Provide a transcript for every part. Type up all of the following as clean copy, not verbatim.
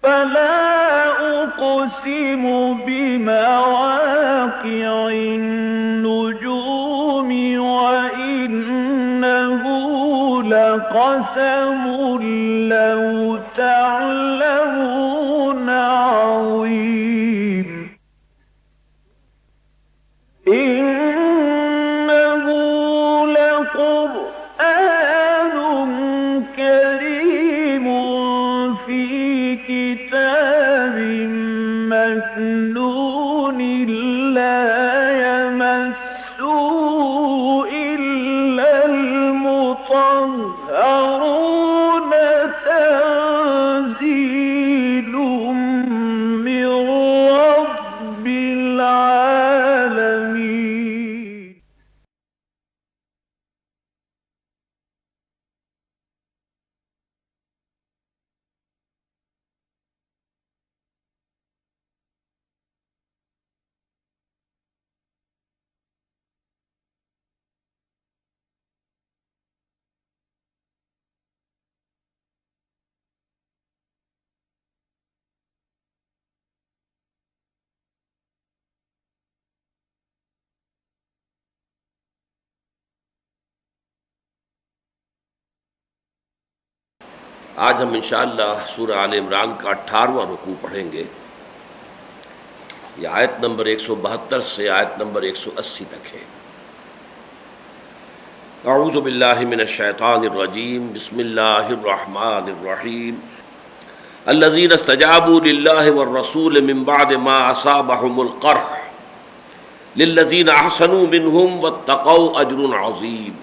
فلا أقسم بمواقع النجوم وإنه لقسم لو تعلمون عظيم إنه لقرآن كريم في كتاب مكنون لا يمسه إلا المطهرون تنزيل من رب العالمين. آج ہم انشاءاللہ سورہ آل عمران کا 18واں رکوع پڑھیں گے. یہ آیت نمبر 172 سے آیت نمبر 180 تک ہے. اعوذ باللہ من الشیطان الرجیم. بسم اللہ الرحمن الرحیم. الذین استجابوا للہ والرسول من بعد ما اصابهم القرح للذین احسنوا منہم واتقوا اجر عظیم.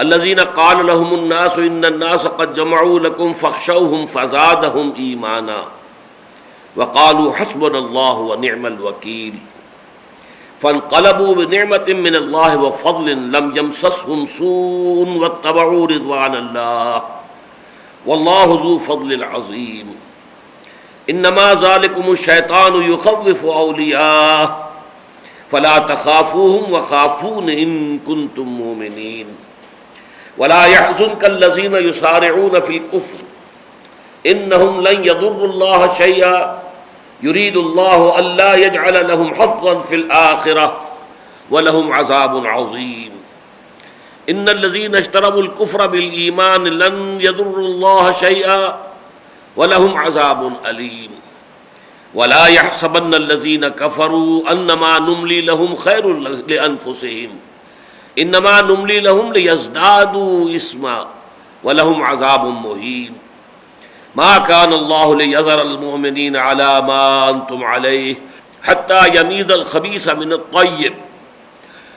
الذين قال لهم الناس ان الناس قد جمعوا لكم فاخشوهم فزادهم ايمانا وقالوا حسبنا الله ونعم الوكيل فانقلبوا بنعمة من الله وفضل لم يمسسهم سوء واتبعوا رضوان الله والله ذو فضل عظيم. انما ذلكم الشيطان يخوف اولياءه فلا تخافوهم وخافون ان كنتم مؤمنين. ولا يحزنك الذين يسارعون في الكفر إنهم لن يضروا الله شيئا يريد الله ألا يجعل لهم حظا في الآخرة ولهم عذاب عظيم. إن الذين اشتروا الكفر بالإيمان لن يضروا الله شيئا ولهم عذاب أليم. ولا يحسبن الذين كفروا أنما نملي لهم خير لأنفسهم انما نملی لهم لیزدادوا اثما ولهم عذاب مہین. ما كان الله ليذر المؤمنين على ما انتم عليه حتى يميز الخبيث من الطيب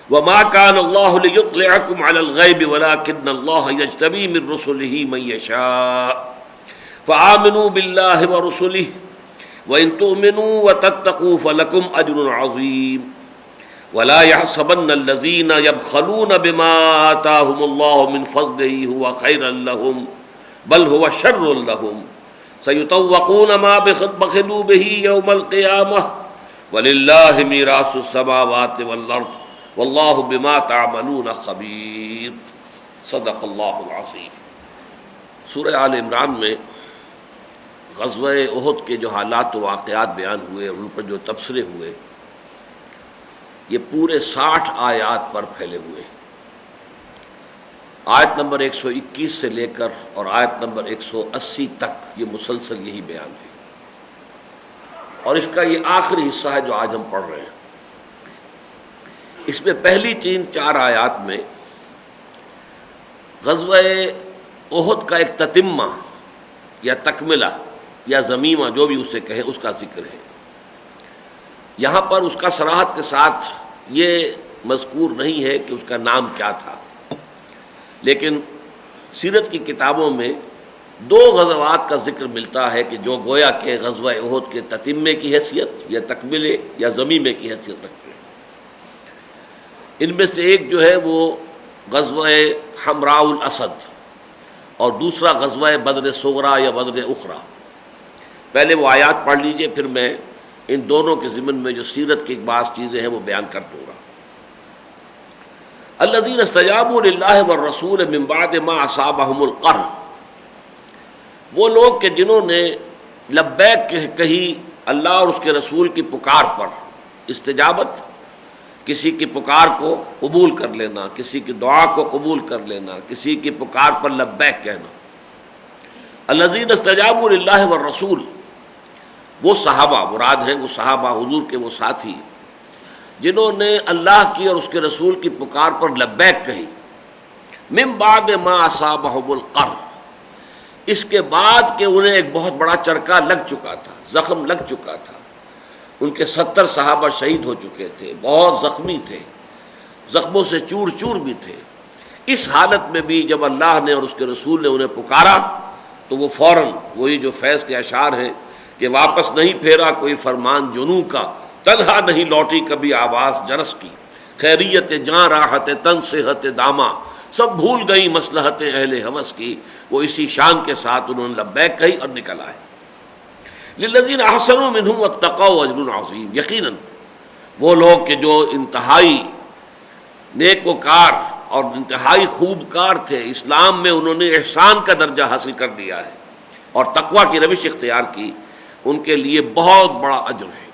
وما كان الله ليطلعكم على الغيب ولكن الله يجتبي من رسله من يشاء فآمنوا بالله ورسله وإن تؤمنوا وتتقوا فلكم أجر عظيم. ولا يحسبن الذين يبخلون بما آتاهم الله من فضله هو خيرا لهم بل هو شر لهم سيطوقون ما بخلوا به يوم القيامة ولله ميراث السماوات والأرض والله بما تعملون خبير. صدق اللہ العظیم. سورہ آل عمران میں غزوہ احد کے جو حالات و واقعات بیان ہوئے اور ان پر جو تبصرے ہوئے یہ پورے 60 آیات پر پھیلے ہوئے. آیت نمبر 121 سے لے کر اور آیت نمبر 180 تک یہ مسلسل یہی بیان ہے اور اس کا یہ آخری حصہ ہے جو آج ہم پڑھ رہے ہیں. اس میں پہلی 3-4 آیات میں غزوہ احد کا ایک تتمہ یا تکملہ یا ضمیمہ جو بھی اسے کہیں اس کا ذکر ہے. یہاں پر اس کا صراحت کے ساتھ یہ مذکور نہیں ہے کہ اس کا نام کیا تھا، لیکن سیرت کی کتابوں میں 2 غزوات کا ذکر ملتا ہے کہ جو گویا کہ غزوہ احد کے تتمے کی حیثیت یا تکملے یا ضمیمے کی حیثیت رکھتے ہیں. ان میں سے ایک جو ہے وہ غزوہ حمراء الاسد اور دوسرا غزوہ بدر صغریٰ یا بدر اخریٰ. پہلے وہ آیات پڑھ لیجئے، پھر میں ان دونوں کے ضمن میں جو سیرت کی بعض چیزیں ہیں وہ بیان کر دوں گا. الذین استجابوا للہ والرسول من بعد ما اصابهم القرح، وہ لوگ کہ جنہوں نے لبیک کہی اللہ اور اس کے رسول کی پکار پر. استجابت کسی کی پکار کو قبول کر لینا، کسی کی دعا کو قبول کر لینا، کسی کی پکار پر لبیک کہنا. الذین استجابوا للہ والرسول، وہ صحابہ مراد ہیں، وہ صحابہ حضور کے وہ ساتھی جنہوں نے اللہ کی اور اس کے رسول کی پکار پر لبیک کہی. من بعد ما اصابہم القرح، اس کے بعد کہ انہیں ایک بہت بڑا چرکا لگ چکا تھا، زخم لگ چکا تھا. ان کے 70 صحابہ شہید ہو چکے تھے، بہت زخمی تھے، زخموں سے چور چور بھی تھے. اس حالت میں بھی جب اللہ نے اور اس کے رسول نے انہیں پکارا تو وہ فوراً وہی جو فیض کے اشعار ہیں کہ واپس نہیں پھیرا کوئی فرمان جنوں کا، تنہا نہیں لوٹی کبھی آواز جرس کی. خیریت جاں راحت تن صحت داماں، سب بھول گئی مصلحت اہل ہوس کی. وہ اسی شان کے ساتھ انہوں نے لبیک کہی اور نکل آئے. للذین احسنوا منہم واتقوا اجر عظیم، یقیناً وہ لوگ کہ جو انتہائی نیک وکار اور انتہائی خوب کار تھے، اسلام میں انہوں نے احسان کا درجہ حاصل کر لیا ہے اور تقویٰ کی روش اختیار کی، ان کے لیے بہت بڑا اجر ہے.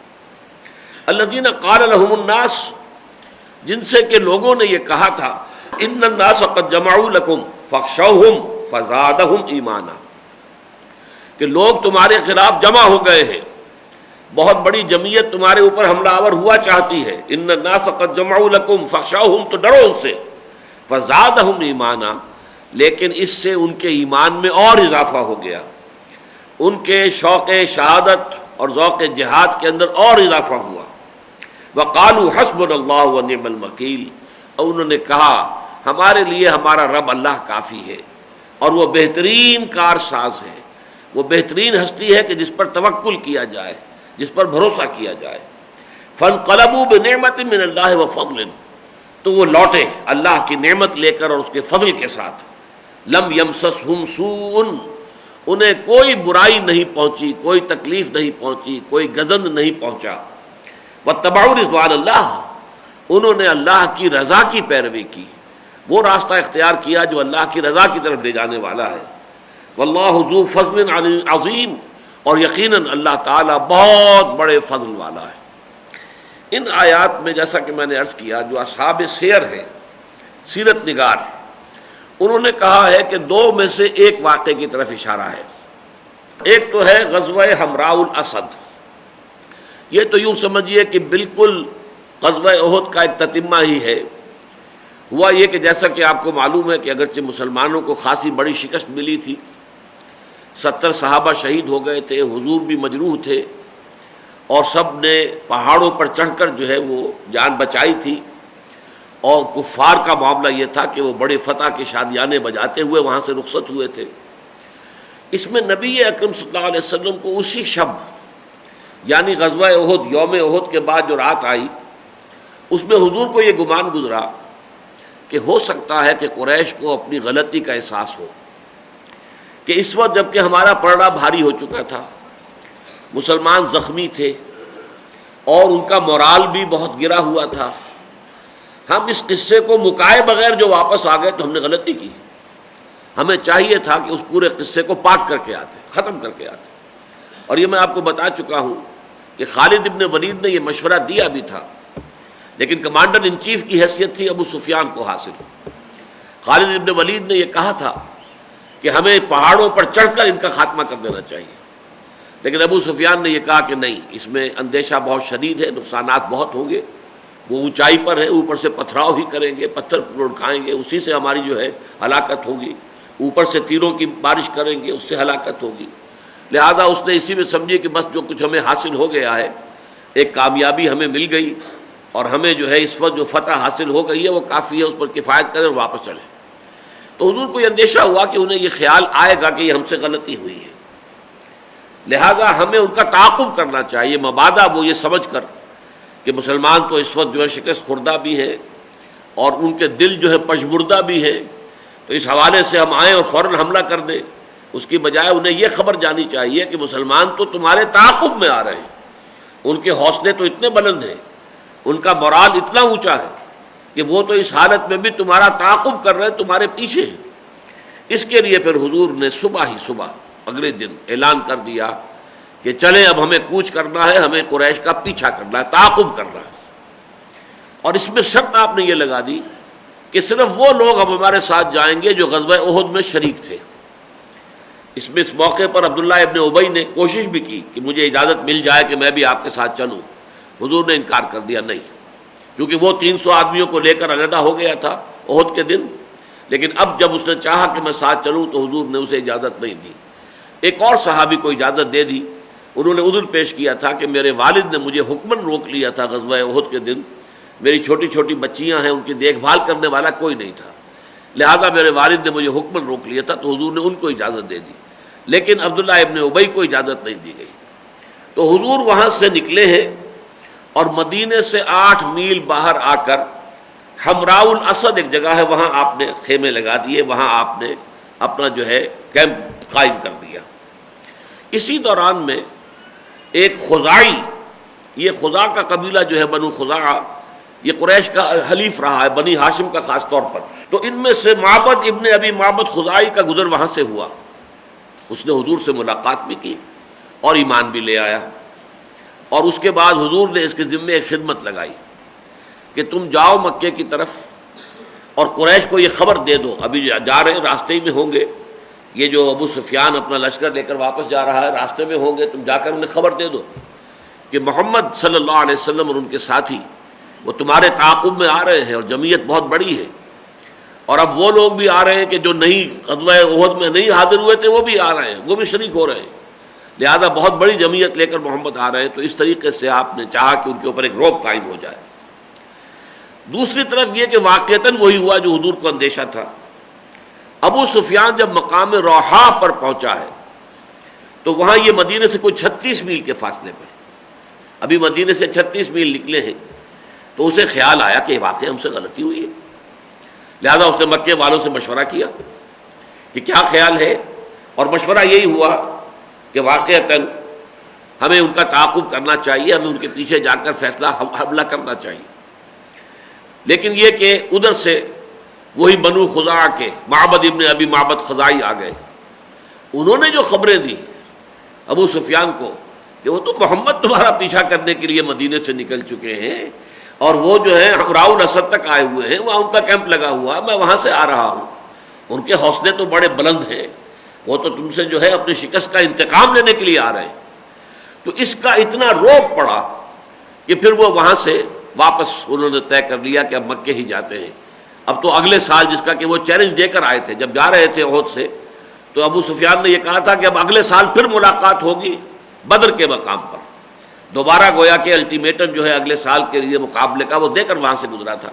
الذین قال لهم الناس، جن سے کہ لوگوں نے یہ کہا تھا ان الناس قد جمعوا لکم فاخشوہم فزادہم ایمانا، کہ لوگ تمہارے خلاف جمع ہو گئے ہیں، بہت بڑی جمعیت تمہارے اوپر حملہ آور ہوا چاہتی ہے. ان الناس قد جمعوا لکم فاخشوہم، تو ڈرو ان سے، فزادہم ایمانا، لیکن اس سے ان کے ایمان میں اور اضافہ ہو گیا، ان کے شوق شہادت اور ذوق جہاد کے اندر اور اضافہ ہوا. وقالوا حسبنا اللہ ونعم الوکیل، اور انہوں نے کہا ہمارے لیے ہمارا رب اللہ کافی ہے اور وہ بہترین کار ساز ہے، وہ بہترین ہستی ہے کہ جس پر توکل کیا جائے، جس پر بھروسہ کیا جائے. فانقلبوا بنعمت من اللہ وفضل، تو وہ لوٹے اللہ کی نعمت لے کر اور اس کے فضل کے ساتھ. لم یمسسہم سوء، انہیں کوئی برائی نہیں پہنچی، کوئی تکلیف نہیں پہنچی، کوئی گزند نہیں پہنچا. واتبعوا رضوان اللہ، انہوں نے اللہ کی رضا کی پیروی کی، وہ راستہ اختیار کیا جو اللہ کی رضا کی طرف لے جانے والا ہے. واللہ ذو فضل عظیم، اور یقیناً اللہ تعالیٰ بہت بڑے فضل والا ہے. ان آیات میں جیسا کہ میں نے عرض کیا، جو اصحاب سیر ہیں، سیرت نگار، انہوں نے کہا ہے کہ دو میں سے ایک واقعے کی طرف اشارہ ہے. ایک تو ہے غزوہ حمراء الاسد، یہ تو یوں سمجھیے کہ بالکل غزوہ احد کا ایک تتمہ ہی ہے. ہوا یہ کہ جیسا کہ آپ کو معلوم ہے کہ اگرچہ مسلمانوں کو خاصی بڑی شکست ملی تھی، 70 صحابہ شہید ہو گئے تھے، حضور بھی مجروح تھے، اور سب نے پہاڑوں پر چڑھ کر جو ہے وہ جان بچائی تھی. اور کفار کا معاملہ یہ تھا کہ وہ بڑے فتح کے شادیانے بجاتے ہوئے وہاں سے رخصت ہوئے تھے. اس میں نبی اکرم صلی اللہ علیہ وسلم کو اسی شب، یعنی غزوہ احد، یوم احد کے بعد جو رات آئی، اس میں حضور کو یہ گمان گزرا کہ ہو سکتا ہے کہ قریش کو اپنی غلطی کا احساس ہو، کہ اس وقت جب کہ ہمارا پلڑا بھاری ہو چکا تھا، مسلمان زخمی تھے اور ان کا مورال بھی بہت گرا ہوا تھا، ہم اس قصے کو مکائے بغیر جو واپس آ گئے تو ہم نے غلطی کی. ہمیں چاہیے تھا کہ اس پورے قصے کو پاک کر کے آتے، ختم کر کے آتے. اور یہ میں آپ کو بتا چکا ہوں کہ خالد ابن ولید نے یہ مشورہ دیا بھی تھا، لیکن کمانڈر ان چیف کی حیثیت تھی ابو سفیان کو حاصل. خالد ابن ولید نے یہ کہا تھا کہ ہمیں پہاڑوں پر چڑھ کر ان کا خاتمہ کر دینا چاہیے، لیکن ابو سفیان نے یہ کہا کہ نہیں، اس میں اندیشہ بہت شدید ہے، نقصانات بہت ہوں گے، وہ اونچائی پر ہے، اوپر سے پتھراؤ ہی کریں گے، پتھر لڑکائیں گے، اسی سے ہماری جو ہے ہلاکت ہوگی، اوپر سے تیروں کی بارش کریں گے، اس سے ہلاکت ہوگی. لہذا اس نے اسی میں سمجھی کہ بس جو کچھ ہمیں حاصل ہو گیا ہے، ایک کامیابی ہمیں مل گئی اور ہمیں جو ہے اس وقت جو فتح حاصل ہو گئی ہے وہ کافی ہے، اس پر کفایت کریں اور واپس چلیں. تو حضور کو یہ اندیشہ ہوا کہ انہیں یہ خیال آئے گا کہ یہ ہم سے غلطی ہوئی ہے، لہذا ہمیں ان کا تعاقب کرنا چاہیے، مبادا وہ یہ سمجھ کر کہ مسلمان تو اس وقت جو ہے شکست خوردہ بھی ہے اور ان کے دل جو ہے پشمردہ بھی ہے، تو اس حوالے سے ہم آئیں اور فوراً حملہ کر دیں. اس کی بجائے انہیں یہ خبر جانی چاہیے کہ مسلمان تو تمہارے تعاقب میں آ رہے ہیں، ان کے حوصلے تو اتنے بلند ہیں، ان کا مورال اتنا اونچا ہے کہ وہ تو اس حالت میں بھی تمہارا تعاقب کر رہے ہیں، تمہارے پیچھے ہیں. اس کے لیے پھر حضور نے صبح ہی صبح اگلے دن اعلان کر دیا کہ چلیں اب ہمیں کوچ کرنا ہے، ہمیں قریش کا پیچھا کرنا ہے، تعاقب کرنا ہے. اور اس میں شرط آپ نے یہ لگا دی کہ صرف وہ لوگ اب ہمارے ساتھ جائیں گے جو غزوہ احد میں شریک تھے. اس موقع پر عبداللہ ابن ابی نے کوشش بھی کی کہ مجھے اجازت مل جائے کہ میں بھی آپ کے ساتھ چلوں. حضور نے انکار کر دیا، نہیں، کیونکہ وہ 300 آدمیوں کو لے کر علیحدہ ہو گیا تھا احد کے دن. لیکن اب جب اس نے چاہا کہ میں ساتھ چلوں تو حضور نے اسے اجازت نہیں دی. ایک اور صحابی کو اجازت دے دی. انہوں نے عذر پیش کیا تھا کہ میرے والد نے مجھے حکماً روک لیا تھا غزوہ احد کے دن، میری چھوٹی چھوٹی بچیاں ہیں، ان کی دیکھ بھال کرنے والا کوئی نہیں تھا، لہذا میرے والد نے مجھے حکماً روک لیا تھا. تو حضور نے ان کو اجازت دے دی، لیکن عبداللہ ابن ابی کو اجازت نہیں دی گئی. تو حضور وہاں سے نکلے ہیں اور مدینے سے 8 میل باہر آ کر حمراء الاسد ایک جگہ ہے، وہاں آپ نے خیمے لگا دیے، وہاں آپ نے اپنا جو ہے کیمپ قائم کر دیا. اسی دوران میں ایک خزاعی، یہ خزاع کا قبیلہ جو ہے بنو خزاعہ، یہ قریش کا حلیف رہا ہے، بنی ہاشم کا خاص طور پر. تو ان میں سے معبد ابن ابی معبد خزاعی کا گزر وہاں سے ہوا. اس نے حضور سے ملاقات بھی کی اور ایمان بھی لے آیا. اور اس کے بعد حضور نے اس کے ذمے ایک خدمت لگائی کہ تم جاؤ مکے کی طرف اور قریش کو یہ خبر دے دو، ابھی جا رہے ہیں، راستے ہی میں ہوں گے، یہ جو ابو سفیان اپنا لشکر لے کر واپس جا رہا ہے، راستے میں ہوں گے، تم جا کر انہیں خبر دے دو کہ محمد صلی اللہ علیہ وسلم اور ان کے ساتھی وہ تمہارے تعاقب میں آ رہے ہیں اور جمعیت بہت بڑی ہے. اور اب وہ لوگ بھی آ رہے ہیں کہ جو نہیں غزوہ احد میں نہیں حاضر ہوئے تھے، وہ بھی آ رہے ہیں، وہ بھی شریک ہو رہے ہیں، لہذا بہت بڑی جمعیت لے کر محمد آ رہے ہیں. تو اس طریقے سے آپ نے چاہا کہ ان کے اوپر ایک رعب قائم ہو جائے. دوسری طرف یہ کہ واقعتاً وہی ہوا جو حضور کو اندیشہ تھا. ابو سفیان جب مقام روحا پر پہنچا ہے تو وہاں یہ مدینے سے کوئی 36 میل کے فاصلے پر، ابھی مدینے سے 36 میل نکلے ہیں. تو اسے خیال آیا کہ واقعی ہم سے غلطی ہوئی ہے، لہذا اس نے مکے والوں سے مشورہ کیا کہ کیا خیال ہے، اور مشورہ یہی ہوا کہ واقعتاً ہمیں ان کا تعاقب کرنا چاہیے، ہمیں ان کے پیچھے جا کر فیصلہ حملہ کرنا چاہیے. لیکن یہ کہ ادھر سے وہی بنو خزاعہ کے معبد ابن ابی معبد خزاعی آ گئے. انہوں نے جو خبریں دی ابو سفیان کو کہ وہ تو محمد تمہارا پیچھا کرنے کے لیے مدینے سے نکل چکے ہیں اور وہ جو ہے حمراء الاسد تک آئے ہوئے ہیں، وہاں ان کا کیمپ لگا ہوا ہے، میں وہاں سے آ رہا ہوں. ان کے حوصلے تو بڑے بلند ہیں، وہ تو تم سے جو ہے اپنی شکست کا انتقام لینے کے لیے آ رہے ہیں. تو اس کا اتنا رعب پڑا کہ پھر وہ وہاں سے واپس انہوں نے طے کر لیا کہ اب مکے ہی جاتے ہیں. اب تو اگلے سال، جس کا کہ وہ چیلنج دے کر آئے تھے جب جا رہے تھے احد سے، تو ابو سفیان نے یہ کہا تھا کہ اب اگلے سال پھر ملاقات ہوگی بدر کے مقام پر. دوبارہ گویا کہ الٹیمیٹم جو ہے اگلے سال کے لیے مقابلے کا وہ دے کر وہاں سے گزرا تھا.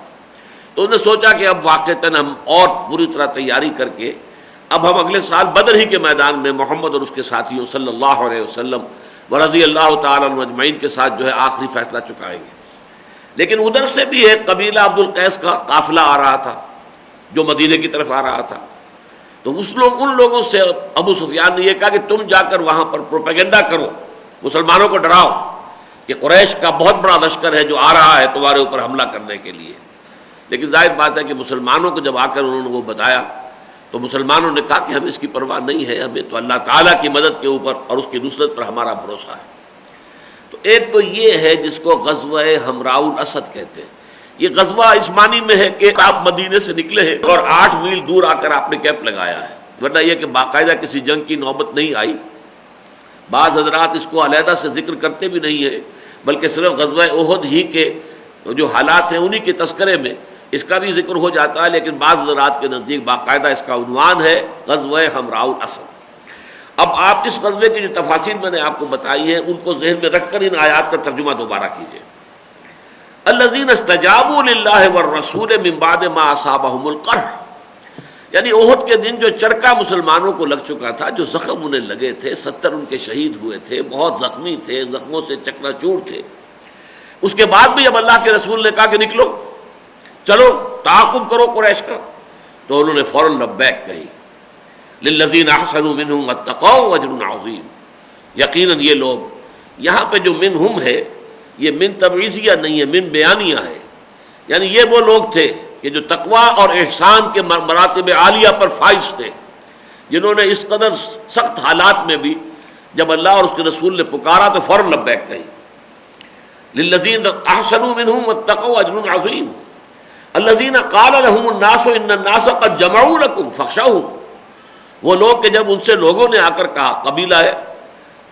تو انہوں نے سوچا کہ اب واقعتاً ہم اور پوری طرح تیاری کر کے اب ہم اگلے سال بدر ہی کے میدان میں محمد اور اس کے ساتھیوں صلی اللہ علیہ وسلم ورضی اللہ تعالیٰ عنہم اجمعین کے ساتھ جو ہے آخری فیصلہ چکائیں گے. لیکن ادھر سے بھی ایک قبیلہ عبد القیس کا قافلہ آ رہا تھا جو مدینے کی طرف آ رہا تھا. تو ان لوگوں سے ابو سفیان نے یہ کہا کہ تم جا کر وہاں پر پروپیگنڈا کرو، مسلمانوں کو ڈراؤ کہ قریش کا بہت بڑا لشکر ہے جو آ رہا ہے تمہارے اوپر حملہ کرنے کے لیے. لیکن ظاہر بات ہے کہ مسلمانوں کو جب آ کر انہوں نے وہ بتایا تو مسلمانوں نے کہا کہ ہمیں اس کی پرواہ نہیں ہے، ہمیں تو اللہ تعالیٰ کی مدد کے اوپر اور اس کی نصرت پر ہمارا بھروسہ ہے. تو ایک تو یہ ہے جس کو غزوہ حمراء الاسد کہتے ہیں. یہ غزوہ اس معنی میں ہے کہ آپ مدینے سے نکلے ہیں اور 8 میل دور آ کر آپ نے کیمپ لگایا ہے، ورنہ یہ کہ باقاعدہ کسی جنگ کی نوبت نہیں آئی. بعض حضرات اس کو علیحدہ سے ذکر کرتے بھی نہیں ہیں، بلکہ صرف غزوہ احد ہی کے جو حالات ہیں انہی کے تذکرے میں اس کا بھی ذکر ہو جاتا ہے. لیکن بعض حضرات کے نزدیک باقاعدہ اس کا عنوان ہے غزوہ حمراء الاسد. اب آپ اس غزوے کی جو تفاصیل میں نے آپ کو بتائی ہیں ان کو ذہن میں رکھ کر ان آیات کا ترجمہ دوبارہ کیجیے. الذین استجابوا للہ والرسول من بعد ما اصابهم القرح، یعنی احد کے دن جو چرکا مسلمانوں کو لگ چکا تھا، جو زخم انہیں لگے تھے، 70 ان کے شہید ہوئے تھے، بہت زخمی تھے، زخموں سے چکنا چور تھے، اس کے بعد بھی جب اللہ کے رسول نے کہا کہ نکلو چلو تعاقب کرو قریش کا، تو انہوں نے فوراً لبیک کہی. للذین احسنوا منہم واتقوا اجر عظیم، یقیناً یہ لوگ، یہاں پہ جو منہم ہے یہ من تبعیضیہ نہیں ہے، من بیانیہ ہے. یعنی یہ وہ لوگ تھے کہ جو تقوی اور احسان کے مراتب عالیہ پر فائز تھے، جنہوں نے اس قدر سخت حالات میں بھی جب اللہ اور اس کے رسول نے پکارا تو فوراً لبیک کہی. للذین احسنوا منہم واتقوا اجر عظیم. الذین قال لهم الناس ان الناس قد جمعوا لكم فاخشوهم. وہ لوگ کہ جب ان سے لوگوں نے آ کر کہا، قبیلہ ہے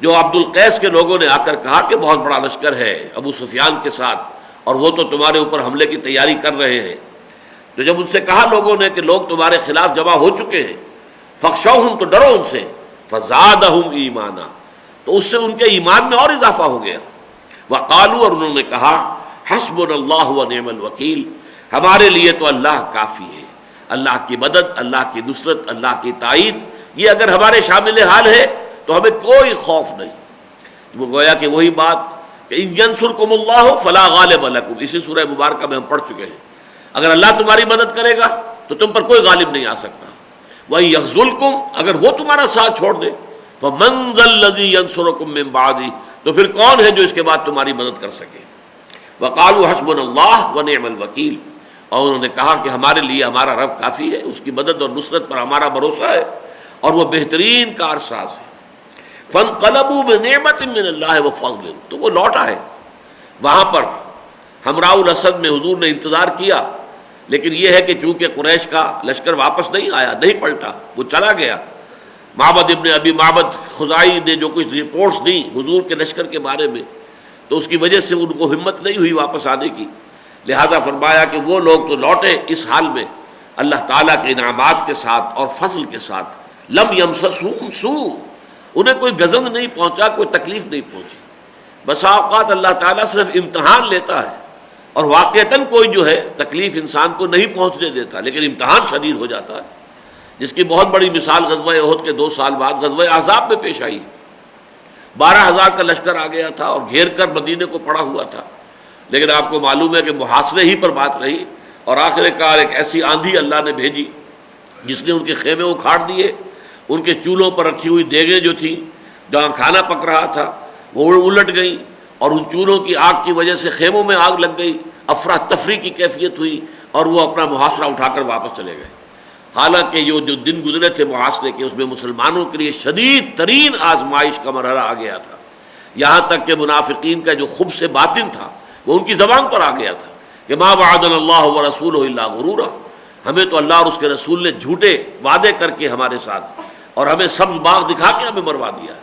جو عبد القیس کے لوگوں نے آ کر کہا کہ بہت بڑا لشکر ہے ابو سفیان کے ساتھ اور وہ تو تمہارے اوپر حملے کی تیاری کر رہے ہیں، تو جب ان سے کہا لوگوں نے کہ لوگ تمہارے خلاف جمع ہو چکے ہیں، فخشوہم تو ڈرو ان سے، فزادہم ایمانا تو اس سے ان کے ایمان میں اور اضافہ ہو گیا. وقالوا اور انہوں نے کہا حسبنا اللہ ونعم الوکیل، ہمارے لیے تو اللہ کافی ہے، اللہ کی مدد، اللہ کی نصرت، اللہ کی تائید، یہ اگر ہمارے شامل حال ہے تو ہمیں کوئی خوف نہیں. وہ گویا کہ وہی بات کہ ان ینصرکم اللہ فلا غالب لکم، اسی سورہ مبارکہ میں ہم پڑھ چکے ہیں. اگر اللہ تمہاری مدد کرے گا تو تم پر کوئی غالب نہیں آ سکتا. وَإِن يَخْذُلْكُمْ، اگر وہ تمہارا ساتھ چھوڑ دے، فَمَنْ ذَا الَّذِي يَنصُرُكُم مِّن بَعْدِهِ، تو پھر کون ہے جو اس کے بعد تمہاری مدد کر سکے. وَقَالُوا حَسْبُنَا اللَّهُ وَنِعْمَ الْوَكِيلُ، اور انہوں نے کہا کہ ہمارے لیے ہمارا رب کافی ہے، اس کی مدد اور نصرت پر ہمارا بھروسہ ہے اور وہ بہترین کارساز ہے. فَانْقَلَبُوا بِنِعْمَةٍ مِّنَ اللَّهِ وَفَضْلٍ، تو وہ لوٹ آئے. وہاں پر حمراء الاسد میں حضور نے انتظار کیا، لیکن یہ ہے کہ چونکہ قریش کا لشکر واپس نہیں آیا، نہیں پلٹا، وہ چلا گیا. معبد ابن ابی معبد خزائی نے جو کچھ رپورٹس دی حضور کے لشکر کے بارے میں، تو اس کی وجہ سے ان کو ہمت نہیں ہوئی واپس آنے کی. لہذا فرمایا کہ وہ لوگ تو لوٹے اس حال میں اللہ تعالیٰ کے انعامات کے ساتھ اور فضل کے ساتھ. لم یمسسہم سوء، انہیں کوئی گزند نہیں پہنچا، کوئی تکلیف نہیں پہنچی. بسا اوقات اللہ تعالیٰ صرف امتحان لیتا ہے اور واقعتاً کوئی جو ہے تکلیف انسان کو نہیں پہنچنے دیتا، لیکن امتحان شدید ہو جاتا ہے، جس کی بہت بڑی مثال غزوہ احد کے 2 سال بعد غزوہ احزاب میں پیش آئی. 12,000 کا لشکر آ گیا تھا اور گھیر کر مدینے کو پڑا ہوا تھا، لیکن آپ کو معلوم ہے کہ محاصرے ہی پر بات رہی اور آخر کار ایک ایسی آندھی اللہ نے بھیجی جس نے ان کے خیمے اکھاڑ دیے. ان کے چولہوں پر رکھی ہوئی دیگیں جو تھیں جہاں کھانا پک رہا تھا وہ الٹ گئیں اور ان چولہوں کی آگ کی وجہ سے خیموں میں آگ لگ گئی. افراتفری کی کیفیت ہوئی اور وہ اپنا محاصرہ اٹھا کر واپس چلے گئے. حالانکہ جو دن گزرے تھے محاصرے کے، اس میں مسلمانوں کے لیے شدید ترین آزمائش کا مرحلہ آ گیا تھا. یہاں تک کہ منافقین کا جو خبث باطن تھا وہ ان کی زبان پر آ گیا تھا کہ ما وعدنا اللہ ورسولہ الا غرورا، ہمیں تو اللہ اور اس کے رسول نے جھوٹے وعدے کر کے ہمارے ساتھ اور ہمیں سبز باغ دکھا کے ہمیں مروا دیا.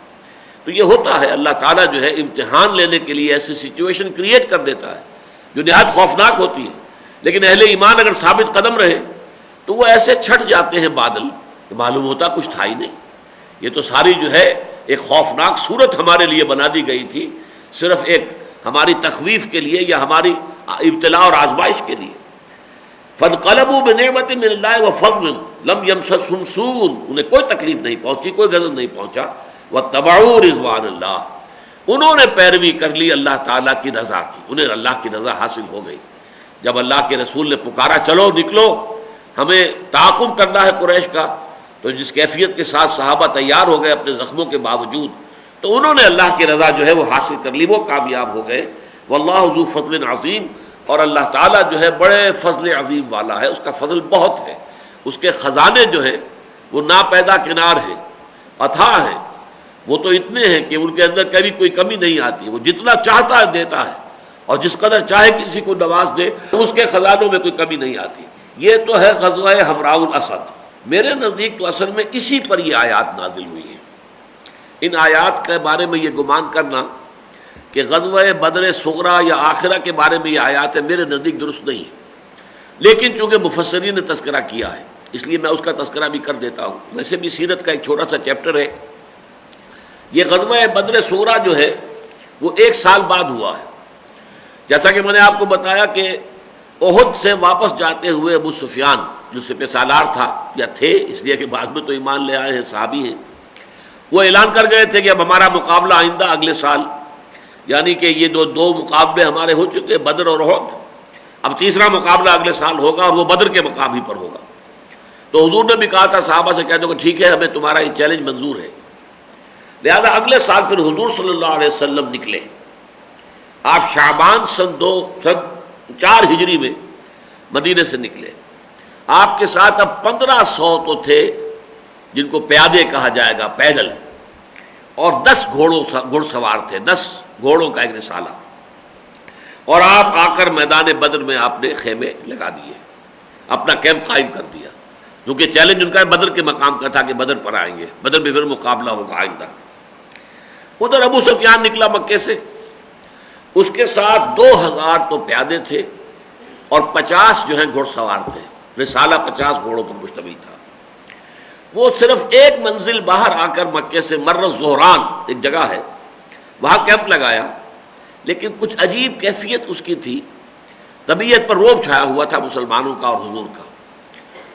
تو یہ ہوتا ہے، اللہ تعالیٰ جو ہے امتحان لینے کے لیے ایسی سچویشن کریٹ کر دیتا ہے جو نہایت خوفناک ہوتی ہے. لیکن اہل ایمان اگر ثابت قدم رہے تو وہ ایسے چھٹ جاتے ہیں بادل کہ معلوم ہوتا کچھ تھا ہی نہیں. یہ تو ساری جو ہے ایک خوفناک صورت ہمارے لیے بنا دی گئی تھی، صرف ایک ہماری تخویف کے لیے یا ہماری ابتلا اور آزمائش کے لیے. فانقلبوا بنعمت من اللہ وفضل لم یمسسہم سوء، انہیں کوئی تکلیف نہیں پہنچی، کوئی غضب نہیں پہنچا. واتبعوا رضوان اللہ، انہوں نے پیروی کر لی اللہ تعالیٰ کی رضا کی، انہیں اللہ کی رضا حاصل ہو گئی. جب اللہ کے رسول نے پکارا چلو نکلو ہمیں تعاقب کرنا ہے قریش کا، تو جس کیفیت کے ساتھ صحابہ تیار ہو گئے اپنے زخموں کے باوجود، تو انہوں نے اللہ کی رضا جو ہے وہ حاصل کر لی، وہ کامیاب ہو گئے. واللہ ذو فضل عظیم، اور اللہ تعالیٰ جو ہے بڑے فضل عظیم والا ہے، اس کا فضل بہت ہے، اس کے خزانے جو ہیں وہ ناپیدا کنار ہیں، اتھاہ ہیں. وہ تو اتنے ہیں کہ ان کے اندر کبھی کوئی کمی نہیں آتی، وہ جتنا چاہتا ہے دیتا ہے اور جس قدر چاہے کسی کو نواز دے اس کے خزانوں میں کوئی کمی نہیں آتی. یہ تو ہے غزوہ حمراء الاسد. میرے نزدیک تو اصل میں اسی پر یہ آیات نازل ہوئی ہیں. ان آیات کے بارے میں یہ گمان کرنا کہ غزوہ بدر صغریٰ یا آخرہ کے بارے میں یہ آیات ہے، میرے نزدیک درست نہیں ہے. لیکن چونکہ مفسرین نے تذکرہ کیا ہے اس لیے میں اس کا تذکرہ بھی کر دیتا ہوں. ویسے بھی سیرت کا ایک چھوٹا سا چیپٹر ہے. یہ غزوہ بدر صغریٰ جو ہے وہ 1 سال بعد ہوا ہے. جیسا کہ میں نے آپ کو بتایا کہ احد سے واپس جاتے ہوئے ابو سفیان جو سپہ سالار تھا یا تھے، اس لیے کہ بعد میں تو ایمان لے آئے ہیں، صحابی ہیں، وہ اعلان کر گئے تھے کہ اب ہمارا مقابلہ آئندہ اگلے سال، یعنی کہ یہ دو مقابلے ہمارے ہو چکے بدر اور احد، اب تیسرا مقابلہ اگلے سال ہوگا اور وہ بدر کے مقام ہی پر ہوگا. تو حضور نے بھی کہا تھا صحابہ سے کہہ دو کہ ٹھیک ہے ہمیں تمہارا یہ چیلنج منظور ہے. لہذا اگلے سال پھر حضور صلی اللہ علیہ وسلم نکلے. آپ شعبان سن 4 ہجری میں مدینے سے نکلے. آپ کے ساتھ اب 1500 تو تھے جن کو پیادے کہا جائے گا، پیدل، اور 10 گھوڑ سوار تھے، 10 گھوڑوں کا ایک رسالہ، اور آپ آ کر میدان بدر میں آپ نے خیمے لگا دیے، اپنا کیمپ قائم کر دیا، کیونکہ چیلنج ان کا بدر کے مقام کا تھا کہ بدر پر آئیں گے، بدر میں پھر مقابلہ ہوگا آئندہ۔ ادھر ابو سفیان نکلا مکے سے، اس کے ساتھ 2000 تو پیادے تھے اور 50 جو ہیں گھوڑ سوار تھے، رسالہ 50 گھوڑوں پر مشتمل تھا۔ وہ صرف ایک منزل باہر آ کر مکے سے مر الزہران ایک جگہ ہے، وہاں کیمپ لگایا، لیکن کچھ عجیب کیفیت اس کی تھی، طبیعت پر رعب چھایا ہوا تھا مسلمانوں کا اور حضور کا،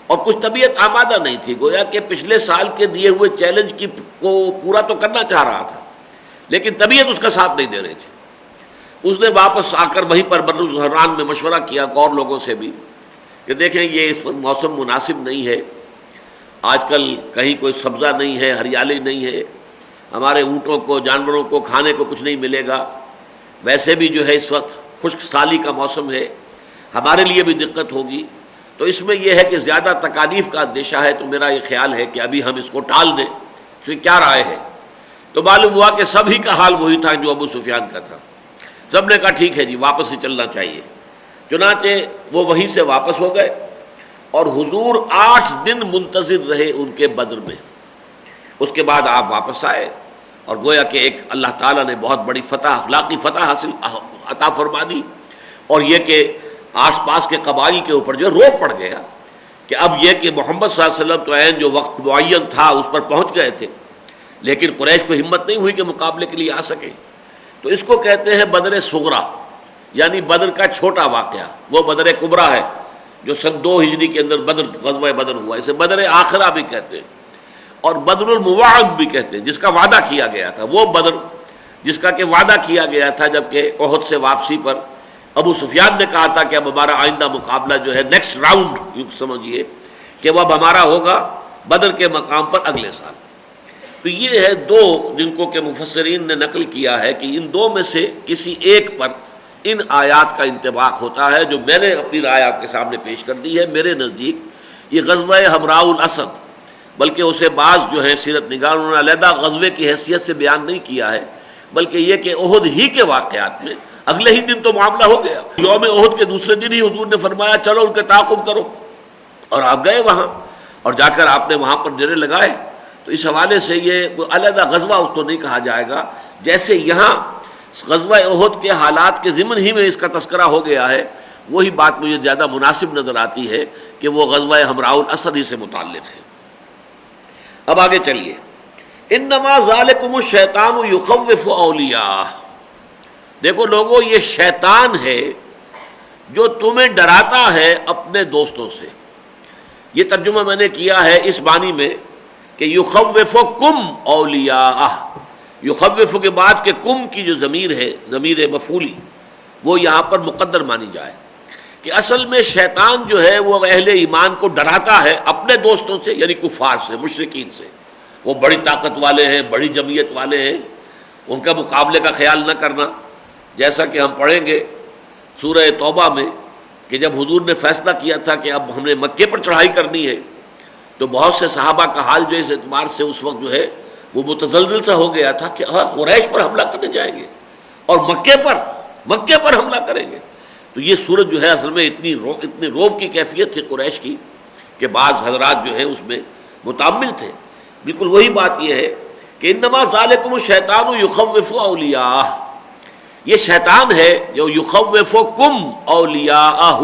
اور کچھ طبیعت آمادہ نہیں تھی، گویا کہ پچھلے سال کے دیے ہوئے چیلنج کو پورا تو کرنا چاہ رہا تھا لیکن طبیعت اس کا ساتھ نہیں دے رہی تھی۔ اس نے واپس آ کر وہیں پر بر الزہران میں مشورہ کیا اور لوگوں سے بھی کہ دیکھیں یہ اس وقت موسم مناسب نہیں ہے، آج کل کہیں کوئی سبزہ نہیں ہے، ہریالی نہیں ہے، ہمارے اونٹوں کو جانوروں کو کھانے کو کچھ نہیں ملے گا، ویسے بھی جو ہے اس وقت خشک سالی کا موسم ہے، ہمارے لیے بھی دقت ہوگی، تو اس میں یہ ہے کہ زیادہ تکالیف کا اندیشہ ہے، تو میرا یہ خیال ہے کہ ابھی ہم اس کو ٹال دیں، تو کیا رائے ہے؟ تو معلوم ہوا کہ سبھی کا حال وہی تھا جو ابو سفیان کا تھا، سب نے کہا ٹھیک ہے جی واپس ہی چلنا چاہیے۔ چنانچہ وہ وہیں سے واپس ہو گئے اور حضور 8 دن منتظر رہے ان کے بدر میں، اس کے بعد آپ واپس آئے اور گویا کہ ایک اللہ تعالیٰ نے بہت بڑی فتح، اخلاقی فتح حاصل عطا فرما دی، اور یہ کہ آس پاس کے قبائل کے اوپر جو روک پڑ گیا کہ اب یہ کہ محمد صلی اللہ علیہ وسلم تو عین جو وقت معین تھا اس پر پہنچ گئے تھے، لیکن قریش کو ہمت نہیں ہوئی کہ مقابلے کے لیے آ سکے، تو اس کو کہتے ہیں بدر صغریٰ، یعنی بدر کا چھوٹا واقعہ، وہ بدر کبریٰ ہے جو سن 2 ہجری کے اندر بدر غزوہ بدر ہوا، اسے بدر آخرہ بھی کہتے ہیں اور بدر الموعد بھی کہتے ہیں، جس کا وعدہ کیا گیا تھا، وہ بدر جس کا کہ وعدہ کیا گیا تھا جبکہ احد سے واپسی پر ابو سفیان نے کہا تھا کہ اب ہمارا آئندہ مقابلہ جو ہے نیکسٹ راؤنڈ یوں سمجھیے کہ وہ اب ہمارا ہوگا بدر کے مقام پر اگلے سال۔ تو یہ ہے 2 جن کو کہ مفسرین نے نقل کیا ہے کہ ان 2 میں سے کسی ایک پر ان آیات کا انطباق ہوتا ہے، جو میں نے اپنی رائے آپ کے سامنے پیش کر دی ہے۔ میرے نزدیک یہ غزوہ حمراء الاسد، بلکہ اسے بعض جو ہیں سیرت نگاروں نے علیحدہ غزوے کی حیثیت سے بیان نہیں کیا ہے، بلکہ یہ کہ احد ہی کے واقعات میں اگلے ہی دن تو معاملہ ہو گیا، یوم احد کے دوسرے دن ہی حضور نے فرمایا چلو ان کے تعاقب کرو، اور آپ گئے وہاں اور جا کر آپ نے وہاں پر ڈیرے لگائے۔ تو اس حوالے سے یہ کوئی علیحدہ غزوہ اس کو نہیں کہا جائے گا، جیسے یہاں غزوہ احد کے حالات کے ضمن ہی میں اس کا تذکرہ ہو گیا ہے، وہی بات مجھے زیادہ مناسب نظر آتی ہے کہ وہ غزوہ حمراء الاسد ہی سے متعلق ہے۔ اب آگے چلیے، انما ذالکم الشیطان یخوف اولیاء، دیکھو لوگوں یہ شیطان ہے جو تمہیں ڈراتا ہے اپنے دوستوں سے۔ یہ ترجمہ میں نے کیا ہے اس معنی میں کہ یخوفکم اولیاء، یخوف کے بعد کہ کم کی جو ضمیر ہے، ضمیر مفعولی، وہ یہاں پر مقدر مانی جائے کہ اصل میں شیطان جو ہے وہ اہل ایمان کو ڈراتا ہے اپنے دوستوں سے، یعنی کفار سے، مشرکین سے۔ وہ بڑی طاقت والے ہیں، بڑی جمعیت والے ہیں، ان کا مقابلے کا خیال نہ کرنا، جیسا کہ ہم پڑھیں گے سورہ توبہ میں کہ جب حضور نے فیصلہ کیا تھا کہ اب ہم نے مکے پر چڑھائی کرنی ہے، تو بہت سے صحابہ کا حال جو اس اعتبار سے اس وقت جو ہے وہ متزلزل سا ہو گیا تھا کہ قریش پر حملہ کرنے جائیں گے اور مکے پر حملہ کریں گے۔ تو یہ صورت جو ہے اصل میں اتنی روب کی کیفیت تھی قریش کی کہ بعض حضرات جو ہیں اس میں متعمل تھے۔ بالکل وہی بات یہ ہے کہ انما ذالکم الشیطان یخوف اولیاء، یہ شیطان ہے جو یخوفکم اولیاءہ،